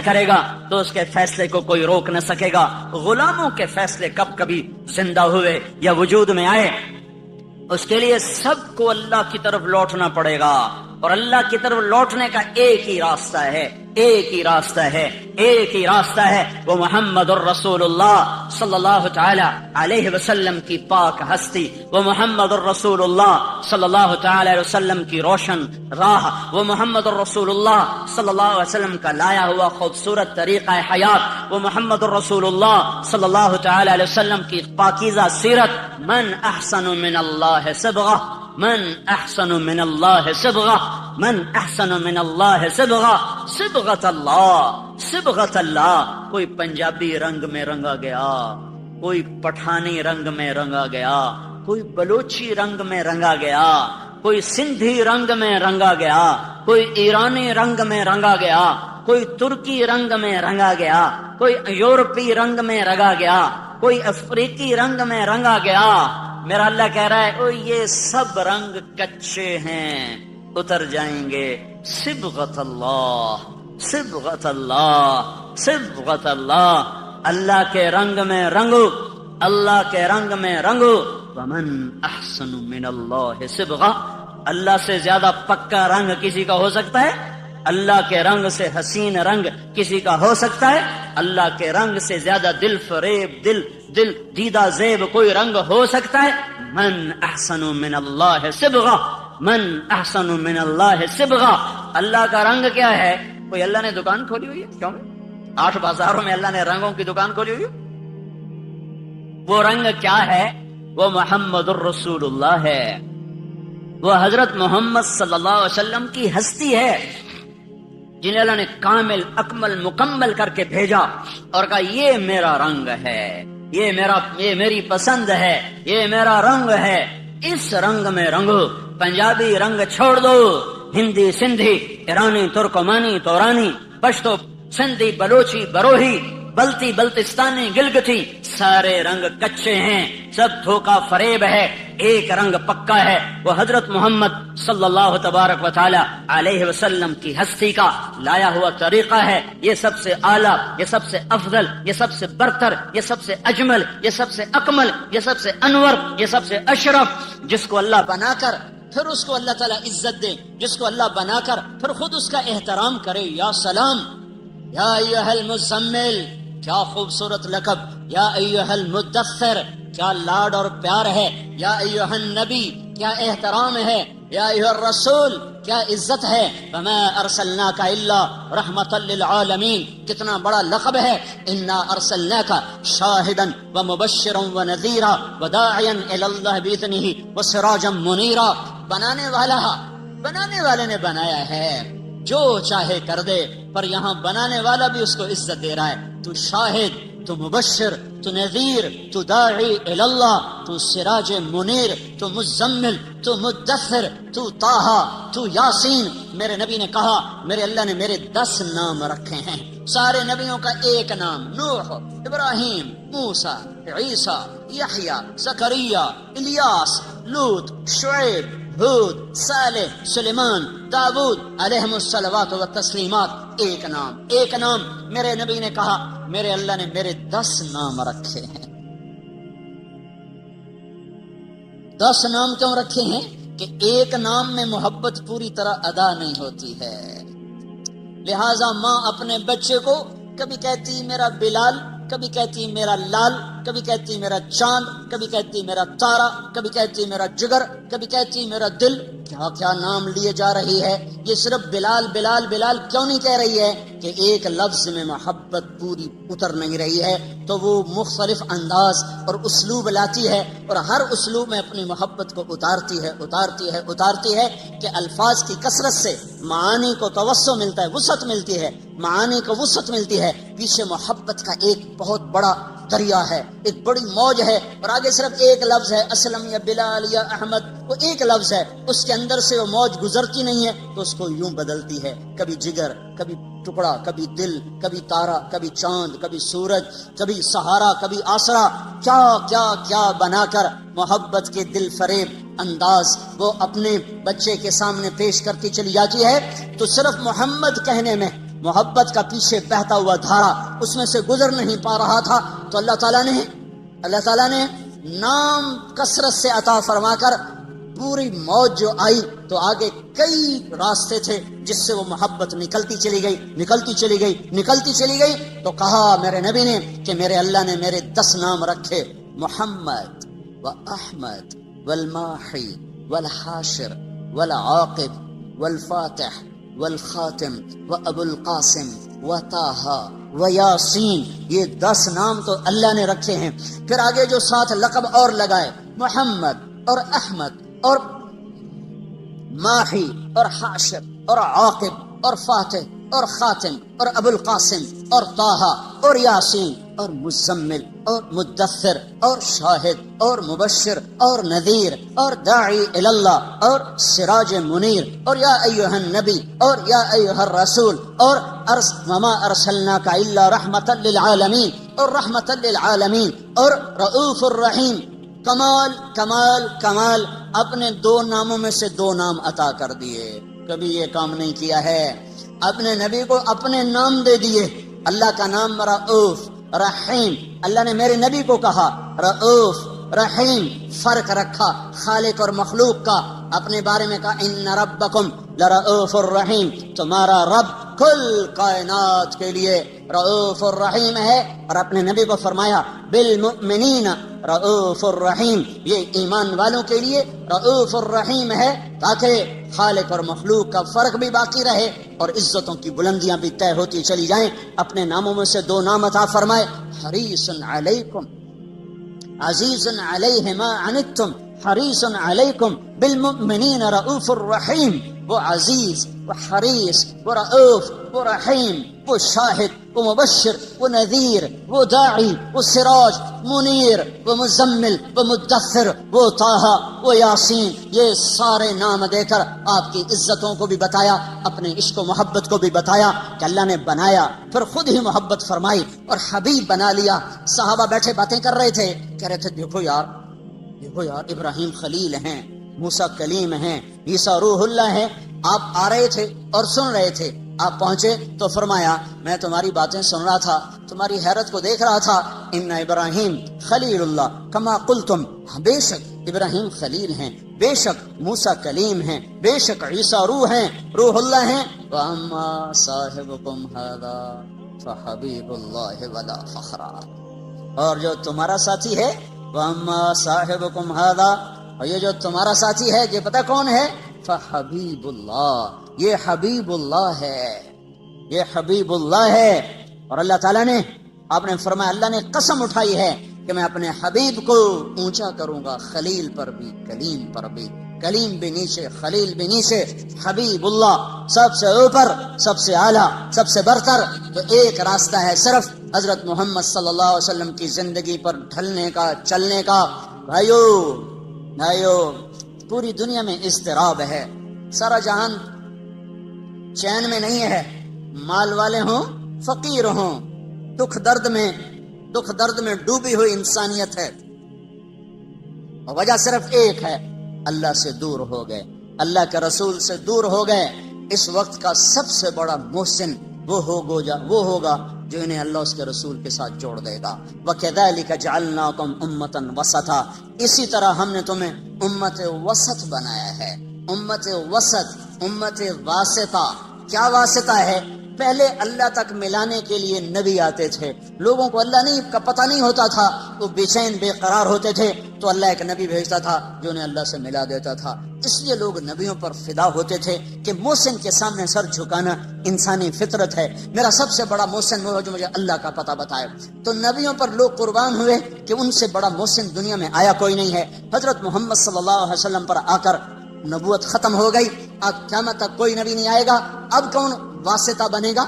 کرے گا تو اس کے فیصلے کو کوئی روک نہ سکے گا. غلاموں کے فیصلے کبھی زندہ ہوئے یا وجود میں آئے، اس کے لیے سب کو اللہ کی طرف لوٹنا پڑے گا. اور اللہ کی طرف لوٹنے کا ایک ہی راستہ ہے، وہ محمد الرسول اللہ صلی اللہ تعالی علیہ وسلم کی پاک ہستی، وہ محمد الرسول اللہ صلی اللہ تعالی علیہ وسلم کی روشن راہ، وہ محمد الرسول اللہ صلی اللہ علیہ وسلم کا لایا ہوا خوبصورت طریقہ حیات، وہ محمد الرسول اللہ صلی اللہ تعالی علیہ وسلم کی پاکیزہ سیرت. من احسن من اللہ صبغہ، من احسن من اللہ صبغہ، من احسن من اللہ صبغہ، صبغۃ اللہ. کوئی پنجابی رنگ میں رنگا گیا، کوئی پٹھانی رنگ میں رنگا گیا، کوئی بلوچی رنگ میں رنگا گیا، کوئی سندھی رنگ میں رنگا گیا، کوئی ایرانی رنگ میں رنگا گیا، کوئی ترکی رنگ میں رنگا گیا، کوئی یورپی رنگ میں رنگا گیا، کوئی افریقی رنگ میں رنگا گیا۔ میرا اللہ کہہ رہا ہے او یہ سب رنگ کچے ہیں، اتر جائیں گے۔ صبغت اللہ، صبغت اللہ، صبغت اللہ، اللہ کے رنگ میں رنگو، اللہ کے رنگ میں رنگو۔ ومن احسن من اللہ صبغہ، اللہ سے زیادہ پکا رنگ کسی کا ہو سکتا ہے؟ اللہ کے رنگ سے حسین رنگ کسی کا ہو سکتا ہے؟ اللہ کے رنگ سے زیادہ دل فریب، دل دیدہ زیب کوئی رنگ ہو سکتا ہے؟ من احسن من اللہ صبغہ، من احسن من اللہ صبغہ۔ اللہ کا رنگ کیا ہے؟ کوئی اللہ نے دکان کھولی ہوئی ہے؟ کیوں؟ 8 بازاروں میں اللہ نے رنگوں کی دکان کھولی ہوئی ہے؟ وہ رنگ کیا ہے؟ وہ محمد الرسول اللہ ہے، وہ حضرت محمد صلی اللہ علیہ وسلم کی ہستی ہے جنہیں اللہ نے کامل اکمل مکمل کر کے بھیجا اور کہا یہ میرا رنگ ہے، یہ میری پسند ہے، یہ میرا رنگ ہے، اس رنگ میں رنگو۔ پنجابی رنگ چھوڑ دو، ہندی سندھی، ایرانی ترکمانی تورانی، پشتو سندھی بلوچی بروہی، بلتی بلتستانی گلگتی، سارے رنگ کچے ہیں، سب دھوکا فریب ہے، ایک رنگ پکا ہے، وہ حضرت محمد صلی اللہ تبارک و تعالی علیہ وسلم کی ہستی کا لایا ہوا طریقہ ہے۔ یہ سب سے اعلیٰ، یہ سب سے افضل، یہ سب سے برتر، یہ سب سے اجمل، یہ سب سے اکمل، یہ سب سے انور، یہ سب سے اشرف، جس کو اللہ بنا کر پھر اس کو اللہ تعالیٰ عزت دے، جس کو اللہ بنا کر پھر خود اس کا احترام کرے۔ یا سلام، یا ایھا المزمل، کیا خوبصورت لقب، یا ایھا المدثر، کیا لاڈ اور پیار ہے، یا ایھا النبی، کیا احترام ہے، یا ایھا الرسول، کیا عزت ہے۔ وما ارسلناک الا رحمتا للعالمین، کتنا بڑا لقب ہے۔ انا ارسلناک شاہدا ومبشرا ونذیرا وداعیا الی اللہ باذنہ وسراجا منیرا۔ بنانے والے نے بنایا ہے، جو چاہے کر دے، پر یہاں بنانے والا بھی اس کو عزت دے رہا ہے۔ تو شاہد، تو مبشر، تو نذیر، تو داعی الی اللہ، تو سراج منیر، تو مزمل، تو مدثر، تو طٰہٰ، تو یاسین۔ میرے نبی نے کہا میرے اللہ نے میرے 10 نام رکھے ہیں، سارے نبیوں کا ایک نام، نوح، ابراہیم، موسیٰ، عیسیٰ، یحییٰ، زکریا، الیاس، لوط، شعیب، ہود، صالح، سلیمان، داؤد علیہم الصلوات والتسلیمات۔ ایک نام، ایک نام۔ میرے نبی نے کہا میرے اللہ نے میرے 10 نام رکھے ہیں۔ 10 نام کیوں رکھے ہیں؟ کہ ایک نام میں محبت پوری طرح ادا نہیں ہوتی ہے، لہذا ماں اپنے بچے کو کبھی کہتی میرا بلال، کبھی کہتی میرا لال، کبھی کہتی میرا چاند، کبھی کہتی میرا تارا، کبھی کہتی میرا جگر، کبھی کہتی میرا دل۔ کیا کیا نام لیے جا رہی ہے۔ یہ صرف بلال بلال بلال کیوں نہیں کہہ رہی ہے؟ کہ ایک لفظ میں محبت پوری اتر نہیں رہی ہے، تو وہ مختلف انداز اور اسلوب لاتی ہے، اور ہر اسلوب میں اپنی محبت کو اتارتی ہے کہ الفاظ کی کثرت سے معانی کو توسع ملتا ہے، وسعت ملتی ہے، معانی کو وسعت ملتی ہے۔ پیچھے محبت کا ایک بہت بڑا دریا ہے، ایک بڑی موج ہے، اور آگے صرف ایک لفظ ہے، اسلم یا بلال یا احمد، وہ ایک لفظ ہے، اس کے اندر سے وہ موج گزرتی نہیں ہے، تو اس کو یوں بدلتی ہے، کبھی جگر، کبھی ٹکڑا، کبھی دل، کبھی تارا، کبھی چاند، کبھی سورج، کبھی سہارا، کبھی آسرا، کیا کیا کیا بنا کر محبت کے دل فریب انداز وہ اپنے بچے کے سامنے پیش کرتی چلی جاتی ہے۔ تو صرف محمد کہنے میں محبت کا پیچھے بہتا ہوا دھارا اس میں سے گزر نہیں پا رہا تھا، تو اللہ تعالیٰ نے نام کثرت سے عطا فرما کر پوری موج جو آئی، تو آگے کئی راستے تھے جس سے وہ محبت نکلتی چلی گئی۔ تو کہا میرے نبی نے کہ میرے اللہ نے میرے 10 نام رکھے، محمد و احمد والماحی والحاشر والعاقب والفاتح والخاتم و ابو القاسم و طٰہٰ و یاسین۔ یہ 10 نام تو اللہ نے رکھے ہیں۔ پھر آگے جو 7 لقب اور لگائے، محمد اور احمد اور ماحی اور حاشر اور عاقب اور فاتح اور خاتم اور ابو القاسم اور طٰہٰ، اور یاسین اور مزمل اور مدثر اور شاہد اور مبشر اور نذیر اور داعی الی اللہ اور سراج منیر اور یا ایھا النبی اور یا ایھا الرسول اور وما ارسلناک الا رحمتا للعالمین اور رحمتا للعالمین اور رؤوف الرحیم. کمال کمال کمال. اپنے 2 ناموں میں سے 2 نام عطا کر دیے. کبھی یہ کام نہیں کیا ہے. اپنے نبی کو اپنے نام دے دیے. اللہ کا نام رؤوف رحیم. اللہ نے میرے نبی کو کہا رؤوف رحیم. فرق رکھا خالق اور مخلوق کا. اپنے بارے میں کہا ان ربکم لرؤوف الرحیم. تمہارا رب کل کائنات کے لیے رؤوف الرحیم ہے. اور اپنے نبی کو فرمایا بالمؤمنین رؤوف الرحیم. یہ ایمان والوں کے لیے رؤوف الرحیم ہے تاکہ خالق اور مخلوق کا فرق بھی باقی رہے اور عزتوں کی بلندیاں بھی طے ہوتی چلی جائیں. اپنے ناموں میں سے 2 نام عطا فرمائے. حریص علیکم عزیز علیہ ما عنتم حریص علیکم بالمؤمنین رؤوف الرحیم. وہ عزیز، وہ حریص، وہ رؤوف، وہ رحیم، وہ شاہد، وہ مبشر، وہ نذیر، وہ داعی، وہ سراج منیر، وہ مزمل، وہ مدثر، وہ طٰہٰ، وہ یاسین. یہ سارے نام دے کر آپ کی عزتوں کو بھی بتایا، اپنے عشق و محبت کو بھی بتایا کہ اللہ نے بنایا پھر خود ہی محبت فرمائی اور حبیب بنا لیا. صحابہ بیٹھے باتیں کر رہے تھے، کہہ رہے تھے دیکھو یار ابراہیم خلیل ہیں، موسیٰ کلیم ہیں، عیسیٰ روح اللہ ہیں. آپ آ رہے تھے اور سن رہے تھے. آپ پہنچے تو فرمایا میں تمہاری باتیں سن رہا تھا، تمہاری حیرت کو دیکھ رہا تھا. ان ابراہیم خلیل اللہ کما قلتم. بے شک ابراہیم خلیل ہیں، بے شک موسیٰ کلیم ہیں، بے شک عیسیٰ روح ہیں، روح اللہ ہیں. واما صاحبکم ھذا فحبیب اللہ ولا فخرا. اور جو تمہارا ساتھی ہے واما صاحبکم ھذا، اور یہ جو تمہارا ساتھی ہے یہ پتہ کون ہے؟ فحبیب اللہ. یہ حبیب اللہ ہے، یہ حبیب اللہ ہے. اور اللہ تعالیٰ نے آپ نے فرمایا اللہ نے قسم اٹھائی ہے کہ میں اپنے حبیب کو اونچا کروں گا، خلیل پر بھی کلیم پر بھی. کلیم بھی نیچے، خلیل بھی نیچے، حبیب اللہ سب سے اوپر، سب سے اعلیٰ، سب سے برتر. تو ایک راستہ ہے صرف حضرت محمد صلی اللہ علیہ وسلم کی زندگی پر ڈھلنے کا، چلنے کا. بھائیو پوری دنیا میں اضطراب ہے، سارا جہان چین میں نہیں ہے. مال والے ہوں فقیر ہوں، دکھ درد میں ڈوبی ہوئی انسانیت ہے. اور وجہ صرف ایک ہے، اللہ سے دور ہو گئے، اللہ کے رسول سے دور ہو گئے. اس وقت کا سب سے بڑا محسن وہ ہوگا جو انہیں اللہ اس کے رسول کے ساتھ جوڑ دے گا. وَكَذَلِكَ جَعَلْنَاكُمْ أُمَّةً وَسَطًا. اسی طرح ہم نے تمہیں امت وسط بنایا ہے. امت وسط، امت واسطہ. کیا واسطہ ہے؟ پہلے اللہ تک ملانے کے لیے نبی آتے تھے، لوگوں کو اللہ کا پتہ نہیں ہوتا تھا، وہ بے چین بے قرار ہوتے تھے، تو اللہ ایک نبی بھیجتا تھا جو انہیں اللہ سے ملا دیتا تھا. اس لیے لوگ نبیوں پر فدا ہوتے تھے کہ محسن کے سامنے سر جھکانا انسانی فطرت ہے. میرا سب سے بڑا محسن وہ جو مجھے اللہ کا پتہ بتائے. تو نبیوں پر لوگ قربان ہوئے کہ ان سے بڑا محسن دنیا میں آیا کوئی نہیں ہے. حضرت محمد صلی اللہ علیہ وسلم پر آ کر نبوت ختم ہو گئی. اب قیامت تک کوئی نبی نہیں آئے گا. اب کون واسطہ بنے گا؟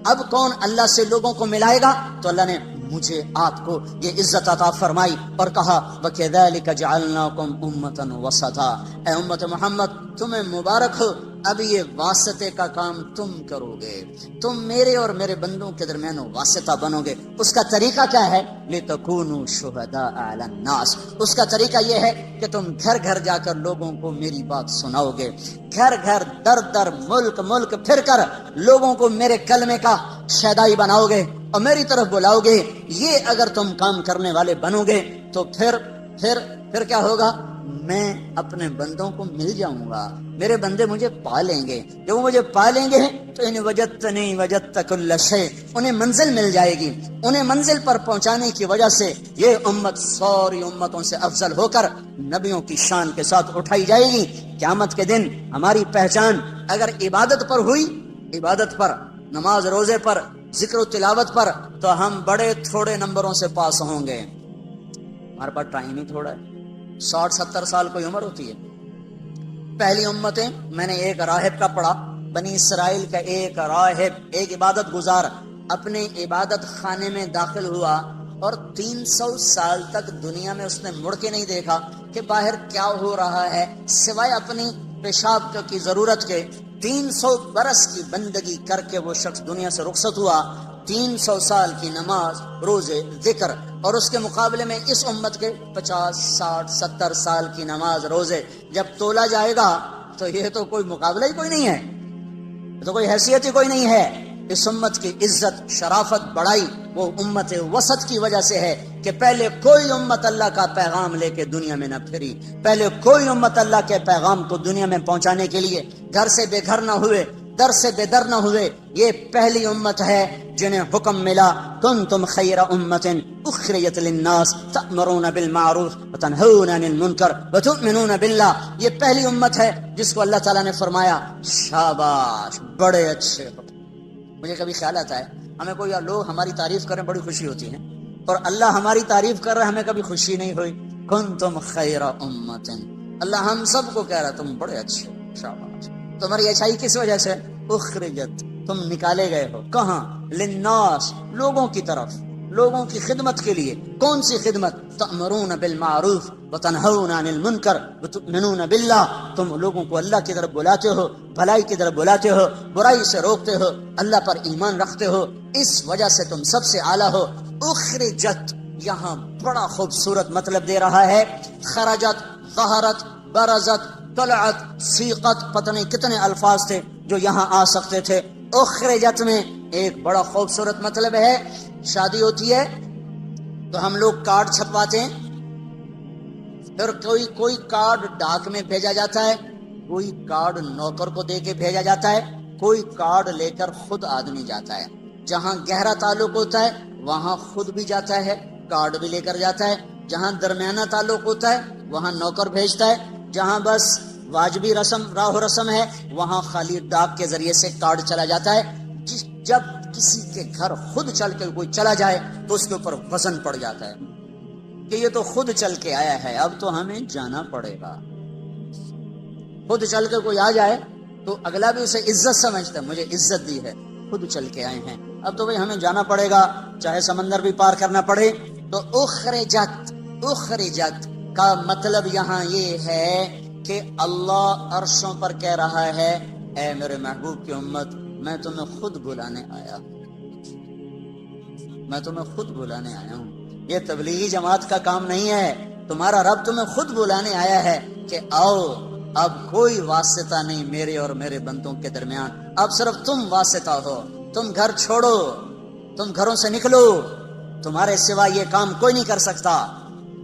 اب کون اللہ سے لوگوں کو ملائے گا؟ تو اللہ نے مجھے آپ کو یہ عزت عطا فرمائی اور کہا وَكَذَلِكَ جَعَلْنَاكُمْ أُمَّةً وَسَطًا. اے امت محمد تمہیں مبارک ہو، اب یہ واسطے کا کام تم کرو گے، تم میرے اور میرے بندوں کے درمیان واسطہ بنو گے. اس کا طریقہ کیا ہے؟ لِتَكُونُوا شُهَدَاءَ عَلَى النَّاسِ. اس کا طریقہ یہ ہے کہ تم گھر گھر جا کر لوگوں کو میری بات سناؤ گے، گھر گھر در در ملک پھر کر لوگوں کو میرے کلمے کا شیدائی بناؤ گے اور میری طرف بلاؤ گے. یہ اگر تم کام کرنے والے بنو گے تو پھر کیا ہوگا؟ میں اپنے بندوں کو مل جاؤں گا، میرے بندے مجھے پا لیں گے. جب وہ مجھے پا لیں گے تو انہیں وجدتنی وجدت کل شیء، انہیں منزل مل جائے گی. انہیں منزل پر پہنچانے کی وجہ سے یہ امت ساری امتوں سے افضل ہو کر نبیوں کی شان کے ساتھ اٹھائی جائے گی. قیامت کے دن ہماری پہچان اگر عبادت پر ہوئی، عبادت پر، نماز روزے پر، ذکر و تلاوت پر، تو ہم بڑے تھوڑے نمبروں سے پاس ہوں گے. ہمارے پاس ٹائم ہی تھوڑا ہے، 60-70 سال کوئی عمر ہوتی ہے. پہلی امتیں میں نے ایک راہب کا پڑھا، بنی اسرائیل کا ایک راہب، ایک عبادت گزار اپنے عبادت خانے میں داخل ہوا اور 300 سال تک دنیا میں اس نے مڑ کے نہیں دیکھا کہ باہر کیا ہو رہا ہے، سوائے اپنی پیشاب کی ضرورت کے 300 برس کی بندگی کر کے وہ شخص دنیا سے رخصت ہوا. 300 سال کی نماز، روزے، ذکر، اور اس کے مقابلے میں اس امت کے 50 60 70 سال کی نماز، روزے جب تولا جائے گا تو یہ تو کوئی مقابلہ ہی کوئی نہیں ہے، تو کوئی حیثیت ہی کوئی نہیں ہے. اس امت کی عزت، شرافت، بڑائی وہ امت وسط کی وجہ سے ہے کہ پہلے کوئی امت اللہ کا پیغام لے کے دنیا میں نہ پھری، پہلے کوئی امت اللہ کے پیغام کو دنیا میں پہنچانے کے لیے گھر سے بے گھر نہ ہوئے، در سے بے در نہ ہوئے. یہ پہلی امت ہے جنہیں حکم ملا کنتم خیر امت اخرجت للناس تأمرون بالمعروف وتنہون عن المنکر وتؤمنون باللہ. یہ پہلی امت ہے جس کو اللہ تعالیٰ نے فرمایا شاباش، بڑے اچھے ہو. مجھے کبھی خیال آتا ہے ہمیں کوئی لوگ ہماری تعریف کریں بڑی خوشی ہوتی ہے، اور اللہ ہماری تعریف کر رہا ہے ہمیں کبھی خوشی نہیں ہوئی. کنتم خیر امت، اللہ ہم سب کو کہہ رہا تم بڑے اچھے، شاباش. تمہاری اچھائی کس وجہ سے؟ اخرجت، تم نکالے گئے ہو. کہاں؟ للناس، لوگوں کی طرف، لوگوں کی خدمت کے لیے. کون سی خدمت؟ تأمرون بالمعروف وتنہون عن المنکر وتؤمنون باللہ. تم لوگوں کو اللہ کی طرف بلاتے ہو، بھلائی کی طرف بلاتے ہو، برائی سے روکتے ہو، اللہ پر ایمان رکھتے ہو، اس وجہ سے تم سب سے اعلیٰ ہو. اخرجت یہاں بڑا خوبصورت مطلب دے رہا ہے. خرجت، ظہرت، برزت، طلعت، سیقت، پتہ نہیں کتنے الفاظ تھے جو یہاں آ سکتے تھے. اخرجت میں ایک بڑا خوبصورت مطلب ہے. شادی ہوتی ہے تو ہم لوگ کارڈ چھپواتے ہیں، پھر کوئی کارڈ ڈاک میں بھیجا جاتا ہے، کوئی کارڈ نوکر کو دے کے بھیجا جاتا ہے، کوئی کارڈ لے کر خود آدمی جاتا ہے. جہاں گہرا تعلق ہوتا ہے وہاں خود بھی جاتا ہے، کارڈ بھی لے کر جاتا ہے. جہاں درمیانہ تعلق ہوتا ہے وہاں نوکر بھیجتا ہے. جہاں بس واجبی رسم، راہ و رسم ہے، وہاں خالی ڈاک کے ذریعے سے کارڈ چلا جاتا ہے. جب کسی کے گھر خود چل کے کوئی چلا جائے تو اس کے اوپر وزن پڑ جاتا ہے کہ یہ تو خود چل کے آیا ہے، اب تو ہمیں جانا پڑے گا. خود چل کے کوئی آ جائے تو اگلا بھی اسے عزت سمجھتا ہے، مجھے عزت دی ہے، خود چل کے آئے ہیں، اب تو بھئی ہمیں جانا پڑے گا، چاہے سمندر بھی پار کرنا پڑے. تو اخرجت، اخرجت کا مطلب یہاں یہ ہے کہ اللہ عرشوں پر کہہ رہا ہے اے میرے محبوب کی امت، میں تمہیں خود بلانے آیا ہوں، میں تمہیں خود بلانے آیا ہوں. یہ تبلیغی جماعت کا کام نہیں ہے، تمہارا رب تمہیں خود بلانے آیا ہے کہ آؤ، اب کوئی واسطہ نہیں میرے اور میرے بندوں کے درمیان، اب صرف تم واسطہ ہو. تم گھر چھوڑو، تم گھروں سے نکلو، تمہارے سوا یہ کام کوئی نہیں کر سکتا.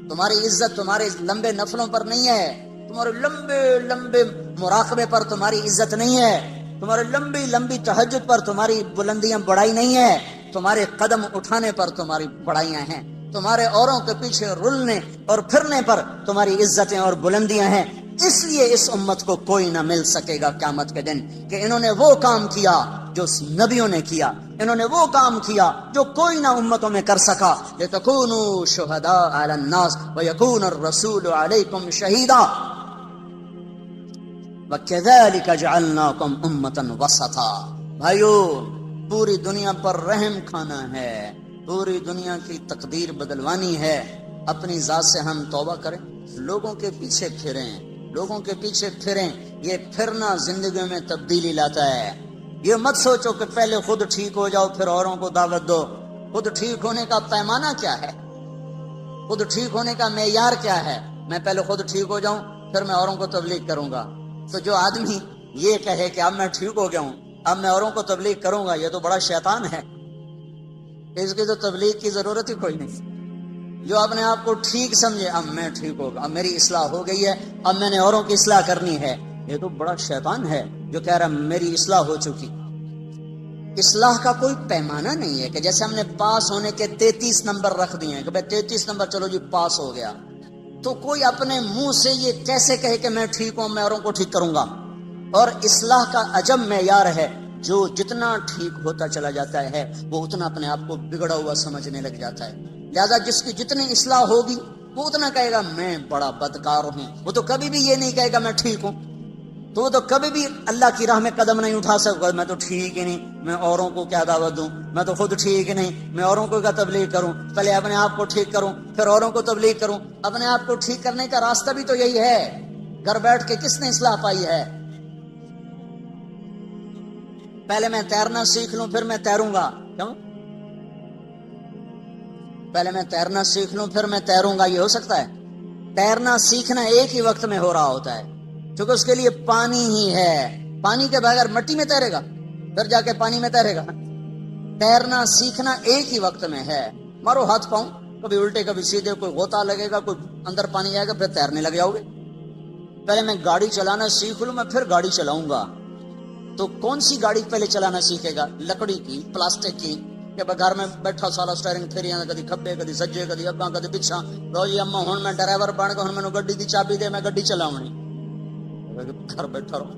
تمہاری عزت تمہارے لمبے نفلوں پر نہیں ہے، تمہارے لمبے لمبے مراقبے پر تمہاری عزت نہیں ہے، تمہارے لمبی لمبی تہجد پر تمہاری بلندیاں بڑائی نہیں ہے، تمہارے قدم اٹھانے پر تمہاری بڑائیاں ہیں، تمہارے اوروں کے پیچھے رلنے اور پھرنے پر تمہاری عزتیں اور بلندیاں ہیں. اس لیے اس امت کو کوئی نہ مل سکے گا قیامت کے دن کہ انہوں نے وہ کام کیا جو نبیوں نے کیا، انہوں نے وہ کام کیا جو کوئی نہ امتوں میں کر سکا. لِتَكُونُوا شُهَدَاءَ عَلَى النَّاسِ وَيَكُونَ الرَّسُولُ عَلَيْكُمْ شَهِيدًا وَكَذَلِكَ جَعَلْنَاكُمْ أُمَّةً وَسَطًا. بھائیو، پوری دنیا پر رحم کھانا ہے، پوری دنیا کی تقدیر بدلوانی ہے. اپنی ذات سے ہم توبہ کریں، لوگوں کے پیچھے پھریں، لوگوں کے پیچھے پھریں. یہ پھرنا زندگی میں تبدیلی لاتا ہے. یہ مت سوچو کہ پہلے خود ٹھیک ہو جاؤ پھر اوروں کو دعوت دو. خود ٹھیک ہونے کا پیمانہ کیا ہے؟ خود ٹھیک ہونے کا معیار کیا ہے؟ میں پہلے خود ٹھیک ہو جاؤں پھر میں اوروں کو تبلیغ کروں گا. تو جو آدمی یہ کہے کہ اب میں ٹھیک ہو گیا ہوں، اب میں اوروں کو تبلیغ کروں گا، یہ تو بڑا شیطان ہے. اس کی تو تبلیغ کی ضرورت ہی کوئی نہیں. جو اپنے آپ کو ٹھیک سمجھے اب میں ٹھیک ہوگا، اب میری اصلاح ہو گئی ہے، اب میں نے اوروں کی اصلاح کرنی ہے، یہ تو بڑا شیطان ہے جو کہہ رہا میری اصلاح ہو چکی. اصلاح کا کوئی پیمانہ نہیں ہے کہ جیسے ہم نے پاس ہونے کے 33 نمبر رکھ دیے ہیں کہ بھائی 33 نمبر چلو جی پاس ہو گیا، تو کوئی اپنے منہ سے یہ کیسے کہے کہ میں ٹھیک ہوں، میں اوروں کو ٹھیک کروں گا. اور اصلاح کا عجب معیار ہے، جو جتنا ٹھیک ہوتا چلا جاتا ہے وہ اتنا اپنے آپ کو بگڑا ہوا سمجھنے لگ جاتا ہے. لہذا جس کی جتنی اصلاح ہوگی وہ اتنا کہے گا میں بڑا بدکار ہوں، وہ تو کبھی بھی یہ نہیں کہے گا میں ٹھیک ہوں. تو وہ تو کبھی بھی اللہ کی راہ میں قدم نہیں اٹھا سکتا. میں تو ٹھیک ہی نہیں, میں اوروں کو کیا دعوت دوں, میں تو خود ٹھیک نہیں, میں اوروں کو کیا تبلیغ کروں, پہلے اپنے آپ کو ٹھیک کروں پھر اوروں کو تبلیغ کروں. اپنے آپ کو ٹھیک کرنے کا راستہ بھی تو یہی ہے. گھر بیٹھ کے کس نے اصلاح پائی ہے؟ پہلے میں تیرنا سیکھ لوں پھر میں تیروں گا. کیوں؟ پہلے میں تیرنا سیکھ لوں پھر میں تیروں گا, یہ ہو سکتا ہے؟ تیرنا سیکھنا ایک ہی وقت میں ہو رہا ہوتا ہے, کیونکہ اس کے لیے پانی ہی ہے. پانی کے بغیر مٹی میں تیرے گا, پھر جا کے پانی میں تیرے گا. تیرنا سیکھنا ایک ہی وقت میں ہے. مارو ہاتھ پاؤں, کبھی الٹے کبھی سیدھے, کوئی غوطہ لگے گا, کوئی اندر پانی آئے گا, پھر تیرنے لگ جاؤ گے. پہلے میں گاڑی چلانا سیکھ لوں, میں پھر گاڑی چلاؤں گا. تو کون سی گاڑی پہلے چلانا سیکھے گا؟ لکڑی کی, پلاسٹک کی, کہ گھر میں بیٹھا سارا سٹیئرنگ پھری جانا, کدی کھبے کدی سجے, کدی اگاں کدی پچھاں. لو جی اما ہن میں ڈرائیور بن کے, ہن مینوں گڈی دی چابی دے, میں گڈی چلاونی. گھر بیٹھا رہو.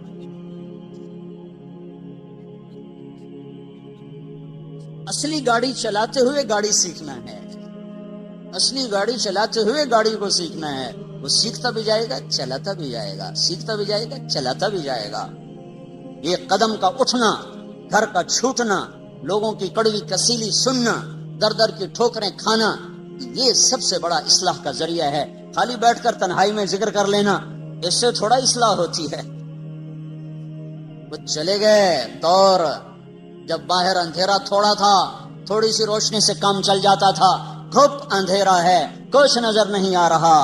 اصلی گاڑی چلاتے ہوئے گاڑی سیکھنا ہے. اصلی گاڑی چلاتے ہوئے گاڑی کو سیکھنا ہے. وہ سیکھتا بھی جائے گا, چلاتا بھی جائے گا, سیکھتا بھی جائے گا, چلاتا بھی جائے گا. یہ قدم کا اٹھنا, گھر کا چھوٹنا, لوگوں کی کڑوی کسیلی سننا, در در کی ٹھوکریں کھانا, یہ سب سے بڑا اصلاح کا ذریعہ ہے. خالی بیٹھ کر تنہائی میں ذکر کر لینا, اس سے تھوڑا اصلاح ہوتی ہے. وہ چلے گئے دور جب باہر اندھیرا تھوڑا تھا, تھوڑی سی روشنی سے کام چل جاتا تھا. گھپ اندھیرا ہے, کچھ نظر نہیں آ رہا.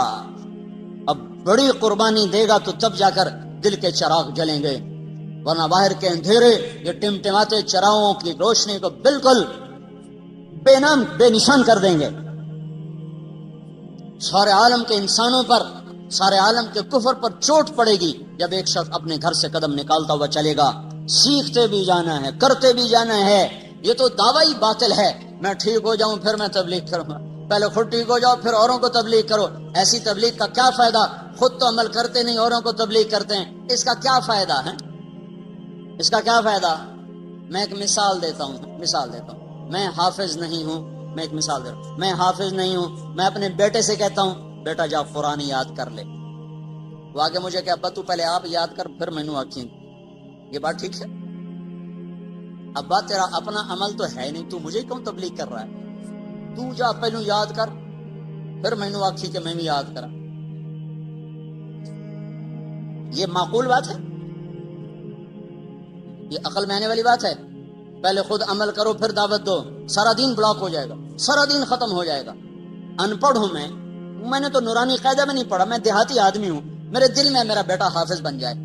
اب بڑی قربانی دے گا تو تب جا کر دل کے چراغ جلیں گے, ورنہ باہر کے اندھیرے یہ ٹمٹماتے چراغوں کی روشنی کو بالکل بے نام بے نشان کر دیں گے. سارے عالم کے انسانوں پر, سارے عالم کے کفر پر چوٹ پڑے گی جب ایک شخص اپنے گھر سے قدم نکالتا ہوا چلے گا. سیکھتے بھی جانا ہے, کرتے بھی جانا ہے. یہ تو دعوی باطل ہے, میں ٹھیک ہو جاؤں پھر میں تبلیغ کروں گا. پہلے خود ٹھیک ہو جاؤ پھر اوروں کو تبلیغ کرو. ایسی تبلیغ کا کیا فائدہ؟ خود تو عمل کرتے نہیں, اوروں کو تبلیغ کرتے ہیں. اس کا کیا فائدہ ہے؟ اس کا کیا فائدہ؟ میں ایک مثال دیتا ہوں. میں حافظ نہیں ہوں, میں ایک مثال دے رہا ہوں. میں حافظ نہیں ہوں, میں اپنے بیٹے سے کہتا ہوں بیٹا جا قرآن یاد کر لے. وہ آگے مجھے کہ ابا تو پہلے آپ یاد کر پھر مینوں آکھیں. یہ بات ٹھیک ہے؟ ابا تیرا اپنا عمل تو ہے نہیں, تو مجھے کیوں تبلیغ کر رہا ہے؟ تو جا پہلو یاد کر پھر مینوں آکھی کہ میں بھی یاد کرا. یہ معقول بات ہے؟ یہ عقل میں آنے والی بات ہے؟ پہلے خود عمل کرو پھر دعوت دو, سارا دین بلاک ہو جائے گا, سارا دین ختم ہو جائے گا. ان پڑھ ہوں میں نے تو نورانی قاعدہ میں نہیں پڑھا, میں دیہاتی آدمی ہوں. میرے دل میں میرا بیٹا حافظ بن جائے,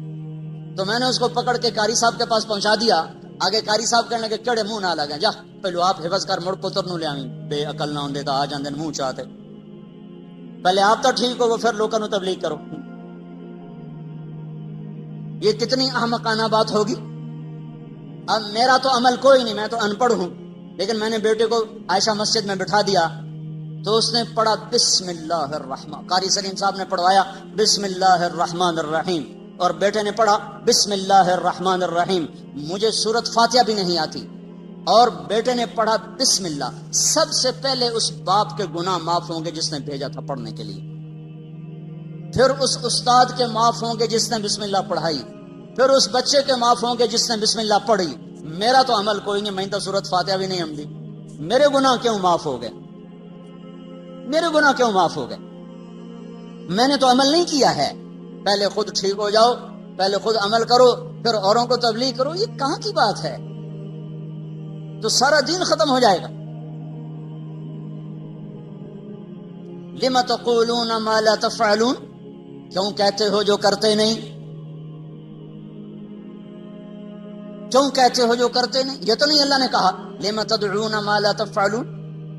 تو میں نے اس کو پکڑ کے قاری صاحب کے پاس پہنچا دیا. آگے قاری صاحب کہنے لگے کیڑے منہ نہ لگے, جا پہلو آپ حفظ کر مڑ پتر نو لیا. بے عقل نہ ہوندے تا آ جاندے منہ چاہتے. پہلے آپ تو ٹھیک ہو پھر لوگوں کو تبلیغ کرو. یہ کتنی احمقانہ بات ہوگی. اب میرا تو عمل کوئی نہیں, میں تو ان پڑھ ہوں, لیکن میں نے بیٹے کو عائشہ مسجد میں بٹھا دیا تو اس نے پڑھا بسم اللہ الرحمن, قاری سلیم صاحب نے پڑھوایا بسم اللہ الرحمن الرحیم, اور بیٹے نے پڑھا بسم اللہ الرحمن الرحیم. مجھے سورت فاتحہ بھی نہیں آتی, اور بیٹے نے پڑھا بسم اللہ. سب سے پہلے اس باپ کے گناہ معاف ہوں گے جس نے بھیجا تھا پڑھنے کے لیے, پھر اس استاد کے معاف ہوں گے جس نے بسم اللہ پڑھائی, پھر اس بچے کے معاف ہوں گے جس نے بسم اللہ پڑھی. میرا تو عمل کوئی نہیں, میں تو سورت فاتحہ بھی نہیں ہمدی. میرے گناہ کیوں معاف ہو گئے؟ میرے گناہ کیوں معاف ہو گئے؟ میں نے تو عمل نہیں کیا ہے. پہلے خود ٹھیک ہو جاؤ, پہلے خود عمل کرو پھر اوروں کو تبلیغ کرو. یہ کہاں کی بات ہے؟ تو سارا دین ختم ہو جائے گا. لم تقولون ما لا تفعلون, کیوں کہتے ہو جو کرتے نہیں؟ کیوں کہتے ہو جو کرتے نہیں؟ یہ تو نہیں اللہ نے کہا لم تدعون ما لا تفعلون,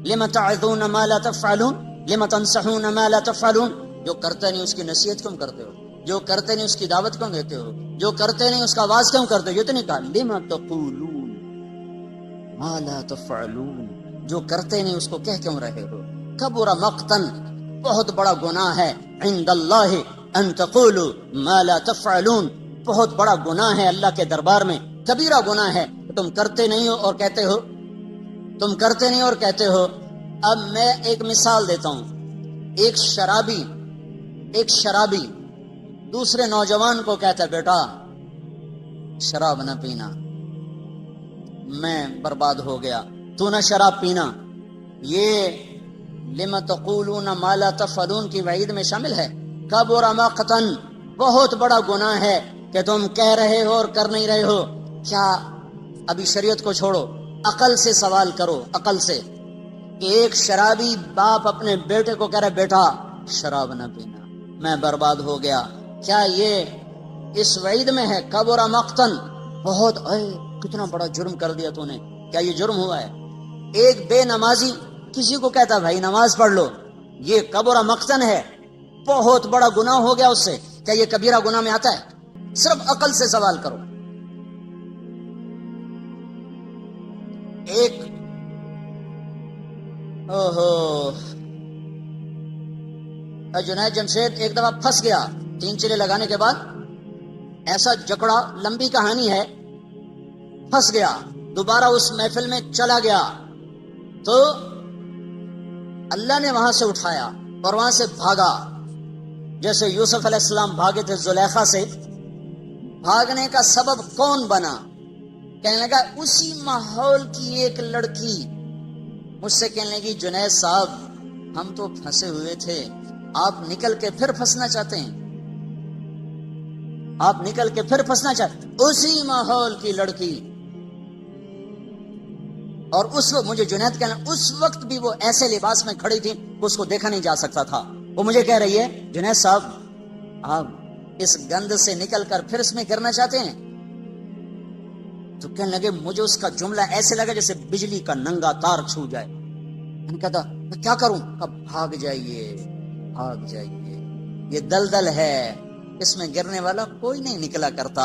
لم تعظون ما لا تفعلون, لم تنصحون ما لا تفعلون. جو کرتے نہیں اس کی نصیحت کیوں کرتے ہو؟ جو کرتے نہیں اس کی دعوت کیوں دیتے ہو؟ جو کرتے نہیں اس کا آواز کیوں کرتے ہو؟ یہ تو نہیں کہا لم تقولون ما لا تفعلون, جو کرتے نہیں اس کو کہہ کیوں رہے ہو؟ کبر مقتن, بہت بڑا گناہ ہے, عند اللہ ان تقولوا ما لا تفعلون, بہت بڑا گناہ ہے اللہ کے دربار میں, کبیرہ گناہ ہے. تم کرتے نہیں ہو اور کہتے ہو, تم کرتے نہیں اور کہتے ہو. اب میں ایک مثال دیتا ہوں. ایک شرابی دوسرے نوجوان کو کہتا ہے بیٹا شراب نہ پینا، میں برباد ہو گیا، تو نہ شراب پینا۔ یہ لم تقولون ما لا تفعلون کی وعید میں شامل ہے۔ کبر مقتا، بہت بڑا گناہ ہے کہ تم کہہ رہے ہو اور کر نہیں رہے ہو۔ کیا ابھی شریعت کو چھوڑو، عقل سے سوال کرو، عقل سے، کہ ایک شرابی باپ اپنے بیٹے کو کہہ رہا ہے بیٹا شراب نہ پینا، میں برباد ہو گیا، کیا یہ اس وعید میں ہے؟ کبر مقتن، بہت، اے کتنا بڑا جرم کر دیا تو نے، کیا یہ جرم ہوا ہے؟ ایک بے نمازی کسی کو کہتا بھائی نماز پڑھ لو، یہ کبر مقتن ہے، بہت بڑا گناہ ہو گیا اس سے، کیا یہ کبیرہ گناہ میں آتا ہے؟ صرف عقل سے سوال کرو۔ ایک جنید جمشید ایک دفعہ پھنس گیا 3 چلے لگانے کے بعد، ایسا جکڑا، لمبی کہانی ہے، پھنس گیا، دوبارہ اس محفل میں چلا گیا تو اللہ نے وہاں سے اٹھایا اور وہاں سے بھاگا، جیسے یوسف علیہ السلام بھاگے تھے زلیخا سے۔ بھاگنے کا سبب کون بنا؟ کہنے لگا اسی ماحول کی ایک لڑکی مجھ سے کہنے لگی جنید صاحب ہم تو پھنسے ہوئے تھے، آپ نکل کے پھر پھنسنا چاہتے ہیں، آپ نکل کے پھر پھنسنا چاہتے ہیں، اسی ماحول کی لڑکی۔ اور اس وقت مجھے جنید کہنا، اس وقت بھی وہ ایسے لباس میں کھڑی تھی اس کو دیکھا نہیں جا سکتا تھا، وہ مجھے کہہ رہی ہے جنید صاحب آپ اس گند سے نکل کر پھر اس میں گرنا چاہتے ہیں؟ تو کہنے لگے مجھے اس کا جملہ ایسے لگا جیسے بجلی کا ننگا تار چھو جائے۔ میں نے کہا میں کیا کروں؟ کہا بھاگ جائیے، بھاگ جائیے، یہ دلدل ہے، اس میں گرنے والا کوئی نہیں نکلا کرتا،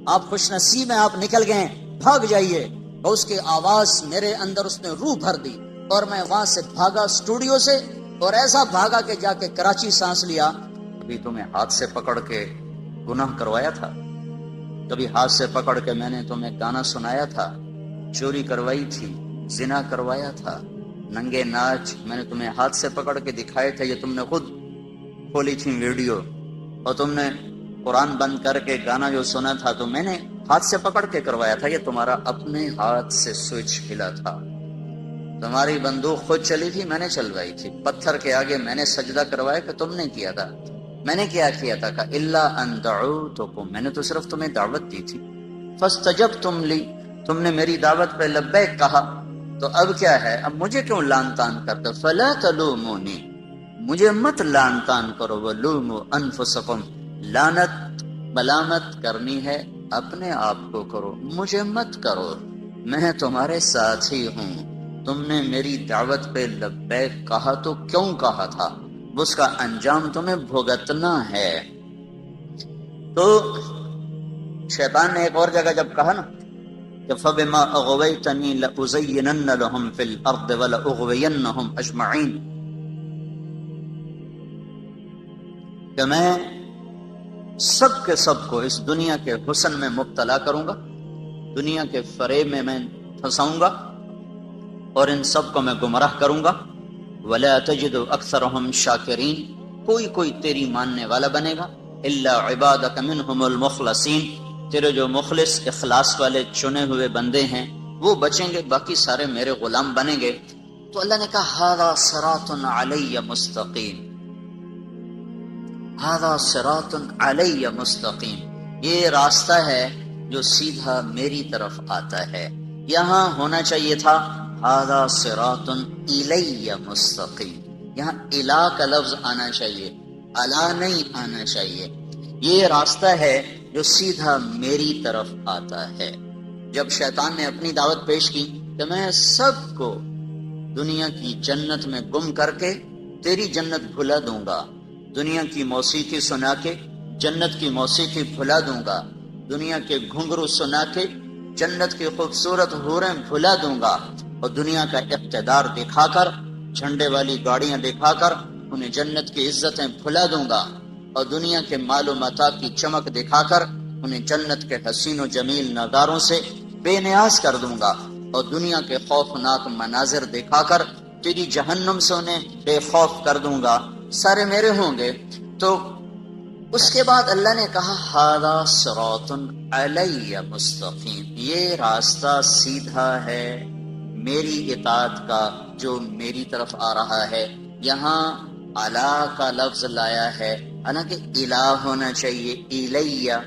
آپ خوش نصیب ہیں آپ نکل گئے، بھاگ جائیے۔ اور اس کی آواز میرے اندر اس نے روح بھر دی، اور میں وہاں سے بھاگا اسٹوڈیو سے، اور ایسا بھاگا کہ جا کے کراچی سانس لیا۔ ابھی تمہیں ہاتھ سے پکڑ کے گناہ کروایا تھا، کبھی ہاتھ سے پکڑ کے میں نے تمہیں گانا سنایا تھا، چوری کروائی تھی، زنا کروایا تھا، ننگے ناچ میں نے تمہیں ہاتھ سے پکڑ کے دکھائے تھے، یہ تم نے خود کھولی تھی ویڈیو، اور تم نے قرآن بند کر کے گانا جو سنا تھا تو میں نے ہاتھ سے پکڑ کے کروایا تھا، یہ تمہارا اپنے ہاتھ سے سوئچ ہلا تھا، تمہاری بندوق خود چلی تھی، میں نے چلوائی تھی، پتھر کے آگے میں نے سجدہ کروایا کہ تم نے کیا تھا، میں نے کیا کیا تھا؟ کہ الا ان دعوتکم، میں نے تو صرف تمہیں دعوت دی تھی، فاستجبتم لی، تم نے میری دعوت پہ لبیک کہا، تو اب کیا ہے؟ اب مجھے کیوں لان تان کرتے؟ فلا تلومونی، مجھے مت لان تان کرو، ولوموا انفسکم، لعنت ملامت کرنی ہے اپنے آپ کو کرو، مجھے مت کرو، میں تمہارے ساتھ ہی ہوں، تم نے میری دعوت پہ لبیک کہا تو کیوں کہا تھا؟ اس کا انجام تمہیں بھگتنا ہے۔ تو شیطان نے ایک اور جگہ جب کہا نا کہ فَبِمَا أَغْوَيْتَنِي لَأُزَيِّنَنَّ لَهُمْ فِي الْأَرْضِ وَلَأُغْوِيَنَّهُمْ أَجْمَعِينَ، کہ میں سب کے سب کو اس دنیا کے حسن میں مبتلا کروں گا، دنیا کے فریب میں پھنساؤں گا، اور ان سب کو میں گمراہ کروں گا۔ وَلَا تَجِدُ أَكْثَرَهُمْ شَاكِرِينَ، کوئی تیری ماننے والا بنے گا، إِلَّا عِبَادَكَ مِنْهُمُ الْمُخْلَصِينَ، تیرے جو مخلص اخلاص والے چنے ہوئے بندے ہیں وہ بچیں گے، باقی سارے میرے غلام بنیں گے۔ تو اللہ نے کہا هَذَا صِرَاطٌ عَلَيَّ مُسْتَقِيمٌ، هَذَا صِرَاطٌ عَلَيَّ مُسْتَقِيمٌ، یہ راستہ ہے جو سیدھا میری طرف آتا ہے۔ یہاں ہونا چاہیے تھا هَذَا صِرَاطٌ إِلَيَّ مُسْتَقِيمٌ، یہاں الہ کا لفظ آنا چاہیے، الا نہیں آنا چاہیے، یہ راستہ ہے جو سیدھا میری طرف آتا ہے۔ جب شیطان نے اپنی دعوت پیش کی کہ میں سب کو دنیا کی جنت میں گم کر کے تیری جنت بھلا دوں گا، دنیا کی موسیقی سنا کے جنت کی موسیقی بھلا دوں گا، دنیا کے گھنگرو سنا کے جنت کی خوبصورت حوریں بھلا دوں گا، اور دنیا کا اقتدار دکھا کر، جھنڈے والی گاڑیاں دکھا کر انہیں جنت کی عزتیں بھلا دوں گا، اور دنیا کے مال و متاع کی چمک دکھا کر انہیں جنت کے حسین و جمیل نظاروں سے بے نیاز کر دوں گا، اور دنیا کے خوفناک مناظر دکھا کر تیری جہنم سے انہیں بے خوف کر دوں گا، سارے میرے ہوں گے۔ تو اس کے بعد اللہ نے کہا ھذا صراط علی مستقیم، یہ راستہ سیدھا ہے میری اطاعت کا جو میری طرف آ رہا ہے۔ یہاں الا کا لفظ لایا ہے، حالانکہ الہ ہونا چاہیے، الیہ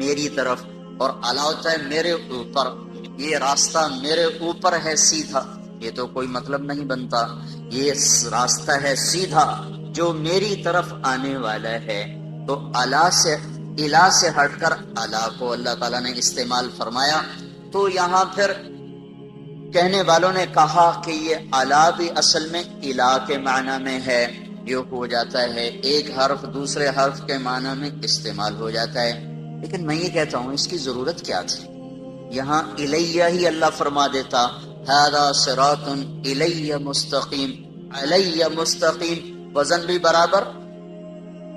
میری طرف، اور الا ہوتا ہے میرے اوپر، یہ راستہ میرے اوپر ہے سیدھا، یہ تو کوئی مطلب نہیں بنتا، یہ راستہ ہے سیدھا جو میری طرف آنے والا ہے۔ تو الا سے الہ سے ہٹ کر الا کو اللہ تعالیٰ نے استعمال فرمایا، تو یہاں پھر کہنے والوں نے کہا کہ یہ الا بھی اصل میں الہ کے معنی میں ہے، یہ ہو جاتا ہے ایک حرف دوسرے حرف کے معنی میں استعمال ہو جاتا ہے، لیکن میں یہ کہتا ہوں اس کی ضرورت کیا تھی؟ یہاں الیہ ہی اللہ فرما دیتا، ھذا صراط الیہ مستقیم، علیہ مستقیم، وزن بھی برابر،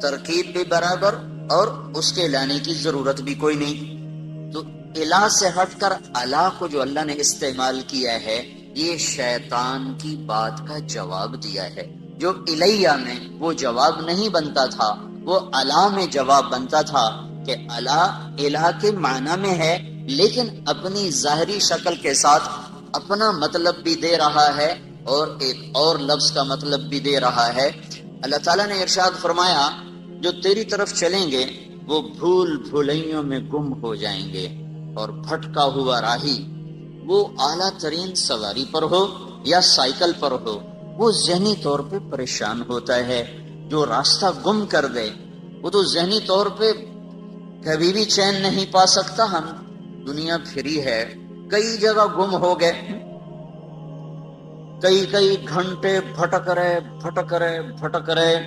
ترکیب بھی برابر، اور اس کے لانے کی ضرورت بھی کوئی نہیں۔ تو الہ سے ہٹ کر الا کو جو اللہ نے استعمال کیا ہے، یہ شیطان کی بات کا جواب دیا ہے۔ جو الیہ میں وہ جواب نہیں بنتا تھا، وہ الا میں جواب بنتا تھا کہ الا الہ کے معنی میں ہے، لیکن اپنی ظاہری شکل کے ساتھ اپنا مطلب بھی دے رہا ہے اور ایک اور لفظ کا مطلب بھی دے رہا ہے۔ اللہ تعالیٰ نے ارشاد فرمایا جو تیری طرف چلیں گے وہ بھول بھلائیوں میں گم ہو جائیں گے، اور بھٹکا ہوا راہی، وہ اعلیٰ ترین سواری پر ہو یا سائیکل پر ہو، وہ ذہنی طور پہ پریشان ہوتا ہے۔ جو راستہ گم کر دے وہ تو ذہنی طور پہ کبھی بھی چین نہیں پا سکتا۔ ہم دنیا پھری ہے، کئی جگہ گم ہو گئے، کئی گھنٹے بھٹک رہے،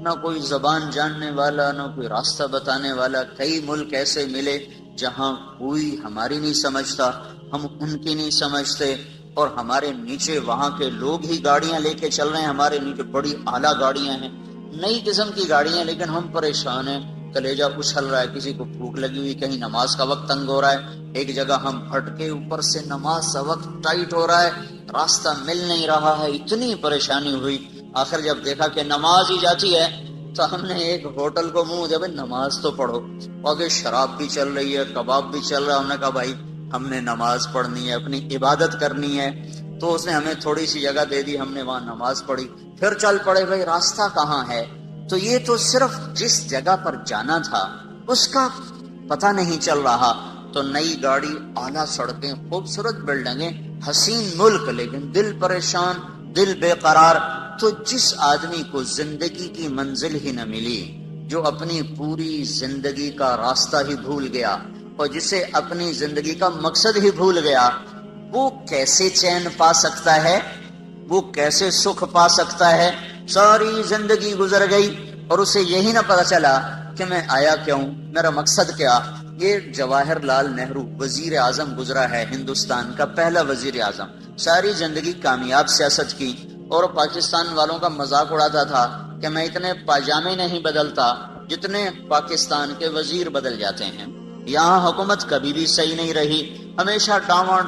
نہ کوئی زبان جاننے والا، نہ کوئی راستہ بتانے والا۔ کئی ملک ایسے ملے جہاں کوئی ہماری نہیں سمجھتا، ہم ان کی نہیں سمجھتے، اور ہمارے نیچے وہاں کے لوگ ہی گاڑیاں لے کے چل رہے ہیں، ہمارے نیچے بڑی اعلیٰ گاڑیاں ہیں، نئی قسم کی گاڑیاں، لیکن ہم پریشان ہیں، کلیجہ اچھل رہا ہے، کسی کو بھوک لگی ہوئی، کہیں نماز کا وقت تنگ ہو رہا ہے، ایک جگہ ہم بھٹکے، اوپر سے نماز کا وقت ٹائٹ ہو رہا ہے، راستہ مل نہیں رہا ہے، اتنی پریشانی ہوئی۔ آخر جب دیکھا کہ نماز ہی جاتی ہے تو ہم نے ایک ہوٹل کو منہ دیا، بھائی نماز تو پڑھو، اور شراب بھی چل رہی ہے، کباب بھی چل رہا ہے، ہم نے کہا بھائی ہم نے نماز پڑھنی ہے، اپنی عبادت کرنی ہے۔ تو اس نے ہمیں تھوڑی سی جگہ دے دی، ہم نے وہاں نماز پڑھی، پھر چل پڑے بھائی راستہ کہاں ہے۔ تو یہ تو صرف جس جگہ پر جانا تھا اس کا پتہ نہیں چل رہا۔ تو نئی گاڑی، اعلیٰ سڑکیں، خوبصورت بلڈنگیں، حسین ملک، لیکن دل پریشان، دل بے قرار۔ تو جس آدمی کو زندگی کی منزل ہی نہ ملی، جو اپنی پوری زندگی کا راستہ ہی بھول گیا، اور جسے اپنی زندگی کا مقصد ہی بھول گیا، وہ کیسے چین پا سکتا ہے، وہ کیسے سکھ پا سکتا ہے؟ ساری زندگی گزر گئی اور اسے یہی نہ پتا چلا کہ میں آیا کیوں، میرا مقصد کیا۔ یہ جواہر لال نہرو وزیر اعظم گزرا ہے، ہندوستان کا پہلا وزیر اعظم، ساری زندگی کامیاب سیاست کی، اور پاکستان والوں کا مذاق اڑاتا تھا کہ میں اتنے پاجامے نہیں بدلتا جتنے پاکستان کے وزیر بدل جاتے ہیں۔ یہاں حکومت کبھی بھی صحیح نہیں رہی، ہمیشہ ڈاواں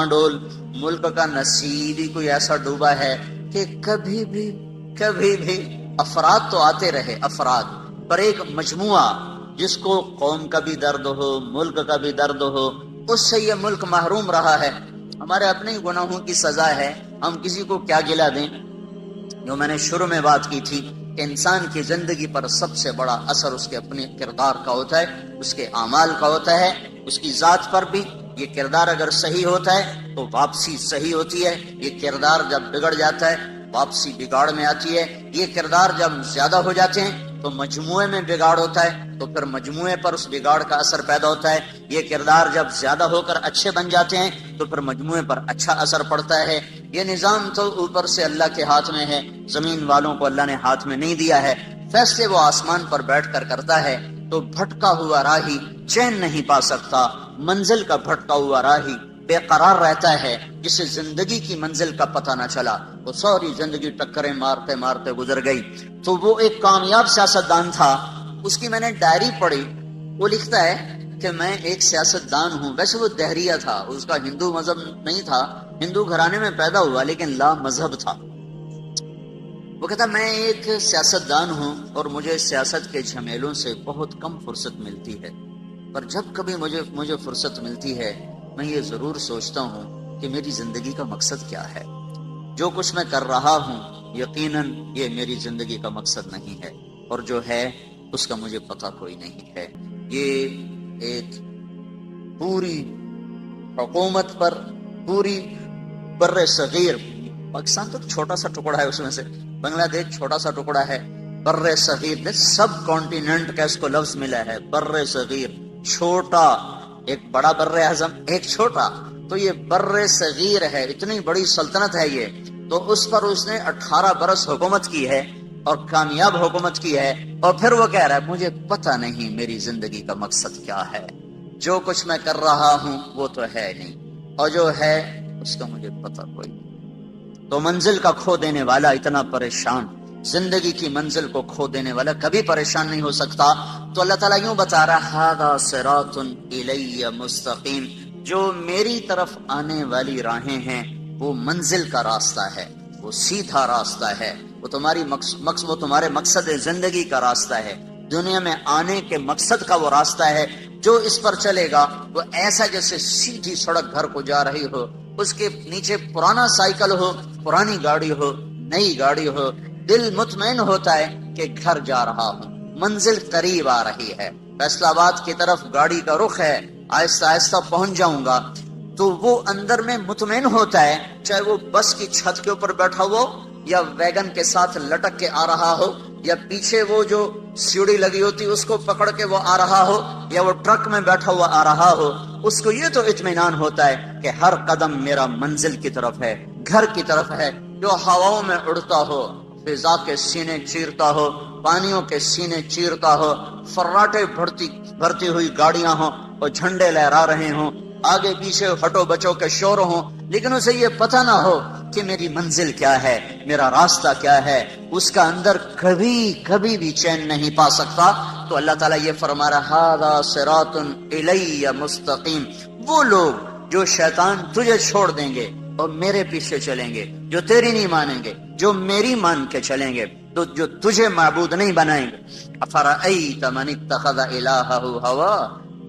ڈول۔ ملک کا نصیب ہی کوئی ایسا ڈوبا ہے کہ کبھی بھی افراد تو آتے رہے، افراد پر ایک مجموعہ جس کو قوم کا بھی درد ہو، ملک کا بھی درد ہو، اس سے یہ ملک محروم رہا ہے۔ ہمارے اپنے گناہوں کی سزا ہے، ہم کسی کو کیا گلہ دیں۔ جو میں نے شروع میں بات کی تھی کہ انسان کی زندگی پر سب سے بڑا اثر اس کے اپنے کردار کا ہوتا ہے، اس کے اعمال کا ہوتا ہے، اس کی ذات پر بھی۔ یہ کردار اگر صحیح ہوتا ہے تو واپسی صحیح ہوتی ہے، یہ کردار جب بگڑ جاتا ہے واپسی بگاڑ میں آتی ہے، یہ کردار جب زیادہ ہو جاتے ہیں تو مجموعے میں بگاڑ ہوتا ہے، تو پھر مجموعے پر اس بگاڑ کا اثر پیدا ہوتا ہے۔ یہ کردار جب زیادہ ہو کر اچھے بن جاتے ہیں تو پھر مجموعے پر اچھا اثر پڑتا ہے۔ یہ نظام تو اوپر سے اللہ کے ہاتھ میں ہے، زمین والوں کو اللہ نے ہاتھ میں نہیں دیا ہے، فیصلے وہ آسمان پر بیٹھ کر کرتا ہے۔ تو بھٹکا ہوا راہی چین نہیں پا سکتا، منزل کا بھٹکا ہوا راہی بے قرار رہتا ہے، جسے زندگی کی منزل کا پتہ نہ چلا، وہ ساری زندگی ٹکریں مارتے مارتے گزر گئی۔ تو وہ ایک کامیاب سیاستدان تھا، اس کی میں نے ڈائری پڑھی، وہ لکھتا ہے کہ میں ایک سیاستدان ہوں، ویسے وہ دہریہ تھا، اس کا ہندو مذہب نہیں تھا، ہندو گھرانے میں پیدا ہوا لیکن لا مذہب تھا۔ وہ کہتا میں ایک سیاستدان ہوں اور مجھے سیاست کے جھمیلوں سے بہت کم فرصت ملتی ہے، پر جب کبھی مجھے فرصت ملتی ہے میں یہ ضرور سوچتا ہوں کہ میری زندگی کا مقصد کیا ہے۔ جو کچھ میں کر رہا ہوں یقیناً یہ میری زندگی کا مقصد نہیں ہے، اور جو ہے اس کا مجھے پتہ کوئی نہیں ہے۔ یہ ایک پوری حکومت پر، پوری بر صغیر، پاکستان تو چھوٹا سا ٹکڑا ہے، اس میں سے بنگلہ دیش چھوٹا سا ٹکڑا ہے، بر صغیر سب کانٹیننٹ کا اس کو لفظ ملا ہے، بر صغیر، چھوٹا، ایک بڑا بر اعظم ایک چھوٹا، تو یہ بر صغیر ہے، اتنی بڑی سلطنت ہے یہ، تو اس پر اس نے 18 برس حکومت کی ہے اور کامیاب حکومت کی ہے، اور پھر وہ کہہ رہا ہے مجھے پتہ نہیں میری زندگی کا مقصد کیا ہے، جو کچھ میں کر رہا ہوں وہ تو ہے نہیں، اور جو ہے اس کا مجھے پتہ کوئی نہیں۔ تو منزل کا کھو دینے والا اتنا پریشان، زندگی کی منزل کو کھو دینے والا کبھی پریشان نہیں ہو سکتا۔ تو اللہ تعالیٰ یوں بتا رہا ہے ھذا صراط الی مستقیم، جو میری طرف آنے والی راہیں ہیں وہ منزل کا راستہ ہے، وہ سیدھا راستہ ہے، وہ تمہارے مقصد زندگی کا راستہ ہے، دنیا میں آنے کے مقصد کا وہ راستہ ہے۔ جو اس پر چلے گا وہ ایسا جیسے سیدھی سڑک گھر کو جا رہی ہو، اس کے نیچے پرانا سائیکل ہو، پرانی گاڑی ہو، نئی گاڑی ہو، دل مطمئن ہوتا ہے کہ گھر جا رہا ہوں، منزل قریب آ رہی ہے، فیصل آباد کی طرف گاڑی کا رخ ہے، آہستہ آہستہ پہنچ جاؤں گا، تو وہ اندر میں مطمئن ہوتا ہے، چاہے وہ بس کی چھت کے اوپر بیٹھا ہو یا ویگن کے ساتھ لٹک کے آ رہا ہو، یا پیچھے وہ جو سیڑھی لگی ہوتی اس کو پکڑ کے وہ آ رہا ہو، یا وہ ٹرک میں بیٹھا ہوا آ رہا ہو، اس کو یہ تو اطمینان ہوتا ہے کہ ہر قدم میرا منزل کی طرف ہے، گھر کی طرف ہے۔ جو ہواؤں میں اڑتا ہو، فضا کے سینے چیرتا ہو، پانیوں کے سینے چیرتا ہو، فراٹے بھرتی ہوئی گاڑیاں ہوں اور جھنڈے لہرا رہے ہوں، آگے پیچھے ہٹو بچو کے شور ہوں، لیکن اسے یہ پتہ نہ ہو کہ میری منزل کیا ہے، میرا راستہ کیا ہے، اس کا اندر کبھی بھی چین نہیں پا سکتا۔ تو اللہ تعالیٰ یہ فرما رہا ھذا صراط الی مستقیم، وہ لوگ جو شیطان تجھے چھوڑ دیں گے اور میرے پیچھے چلیں گے، جو تیری نہیں مانیں گے، جو میری مان کے چلیں گے، تو جو تجھے معبود نہیں بنائیں گے۔ افرأیت من اتخذ الہہ ہوا،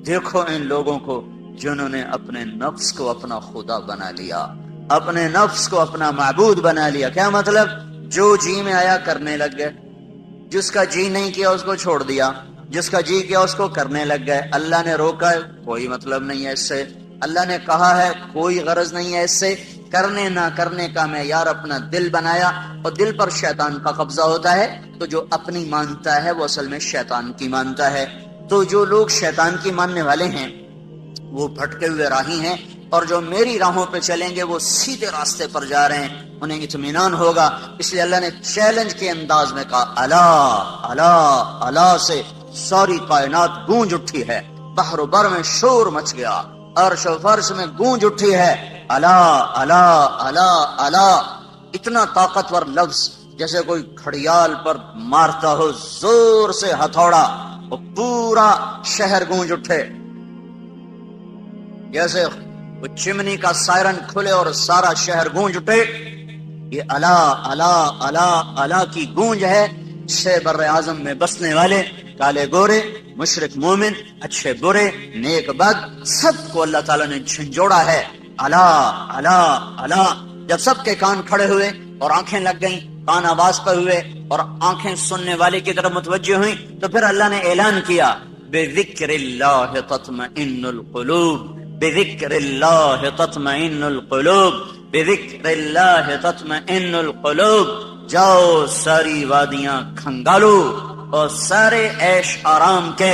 دیکھو ان لوگوں کو جنہوں نے اپنے نفس کو اپنا خدا بنا لیا، اپنے نفس کو اپنا معبود بنا لیا۔ کیا مطلب؟ جو جی میں آیا کرنے لگ گئے، جس کا جی نہیں کیا اس کو چھوڑ دیا، جس کا جی کیا اس کو کرنے لگ گئے۔ اللہ نے روکا ہے کوئی مطلب نہیں ہے اس سے، اللہ نے کہا ہے کوئی غرض نہیں ہے اس سے، کرنے نہ کرنے کا معیار اپنا دل بنایا، اور دل پر شیطان کا قبضہ ہوتا ہے، تو جو اپنی مانتا ہے وہ اصل میں شیطان کی مانتا ہے۔ تو جو لوگ شیطان کی ماننے والے ہیں وہ بھٹکے ہوئے راہی ہیں، اور جو میری راہوں پہ چلیں گے وہ سیدھے راستے پر جا رہے ہیں، انہیں اطمینان ہوگا۔ اس لیے اللہ نے چیلنج کے انداز میں کہا الا الا الا سے ساری کائنات گونج اٹھی ہے، بحر و بر میں شور مچ گیا، عرش و فرش میں گونج اٹھی ہے، الا الا الا الا، اتنا طاقتور لفظ جیسے کوئی گھڑیال پر مارتا ہو زور سے ہتھوڑا، وہ پورا شہر گونج اٹھے، جیسے وہ چمنی کا سائرن کھلے اور سارا شہر گونج اٹھے۔ یہ الا الا الا الا کی گونج ہے۔ چھ بر اعظم میں بسنے والے، کالے گورے، مشرق مومن، اچھے برے، نیک بد، سب کو اللہ تعالیٰ نے جھنجھوڑا ہے۔ الا الا الا، جب سب کے کان کھڑے ہوئے اور آنکھیں لگ گئیں، کان آواز پہ ہوئے اور آنکھیں سننے والے کی طرف متوجہ ہوئیں، تو پھر اللہ نے اعلان کیا بذکر اللہ تطمئن القلوب، بذکر اللہ تطمئن القلوب، بذکر اللہ تطمئن القلوب۔ جاؤ ساری وادیاں کھنگالو اور سارے عیش آرام کے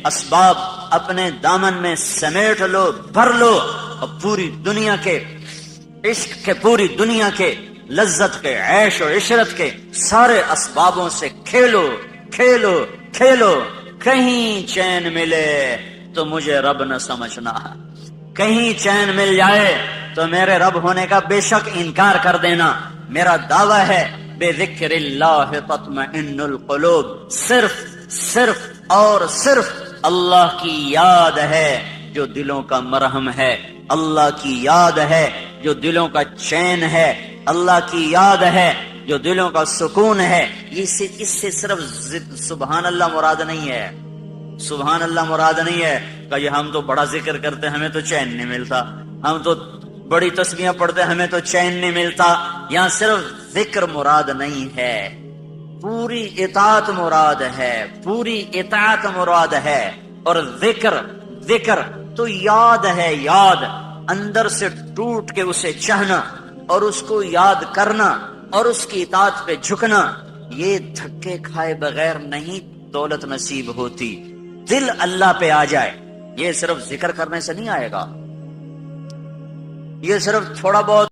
اسباب اپنے دامن میں سمیٹ لو، بھر لو، اور پوری دنیا کے عشق کے، پوری دنیا کے لذت کے، عیش و عشرت کے سارے اسبابوں سے کھیلو کھیلو کھیلو۔ کہیں چین ملے تو مجھے رب نہ سمجھنا، کہیں چین مل جائے تو میرے رب ہونے کا بے شک انکار کر دینا۔ میرا دعویٰ ہے بذکر اللہ تطمئن القلوب، صرف اور صرف اللہ کی یاد ہے جو دلوں کا مرہم ہے، اللہ کی یاد ہے جو دلوں کا چین ہے، اللہ کی یاد ہے جو دلوں کا سکون ہے، اس سے صرف سبحان اللہ مراد نہیں ہے، سبحان اللہ مراد نہیں ہے کہ یہ ہم تو بڑا ذکر کرتے ہمیں تو چین نہیں ملتا، ہم تو بڑی تسبیحیں پڑھتے ہمیں تو چین نہیں ملتا. یہاں صرف ذکر مراد نہیں ہے، پوری اطاعت مراد ہے، پوری اطاعت مراد ہے. اور ذکر تو یاد ہے، یاد اندر سے ٹوٹ کے اسے چاہنا اور اس کو یاد کرنا اور اس کی اطاعت پہ جھکنا. یہ دھکے کھائے بغیر نہیں دولت نصیب ہوتی. دل اللہ پہ آ جائے، یہ صرف ذکر کرنے سے نہیں آئے گا، یہ صرف تھوڑا بہت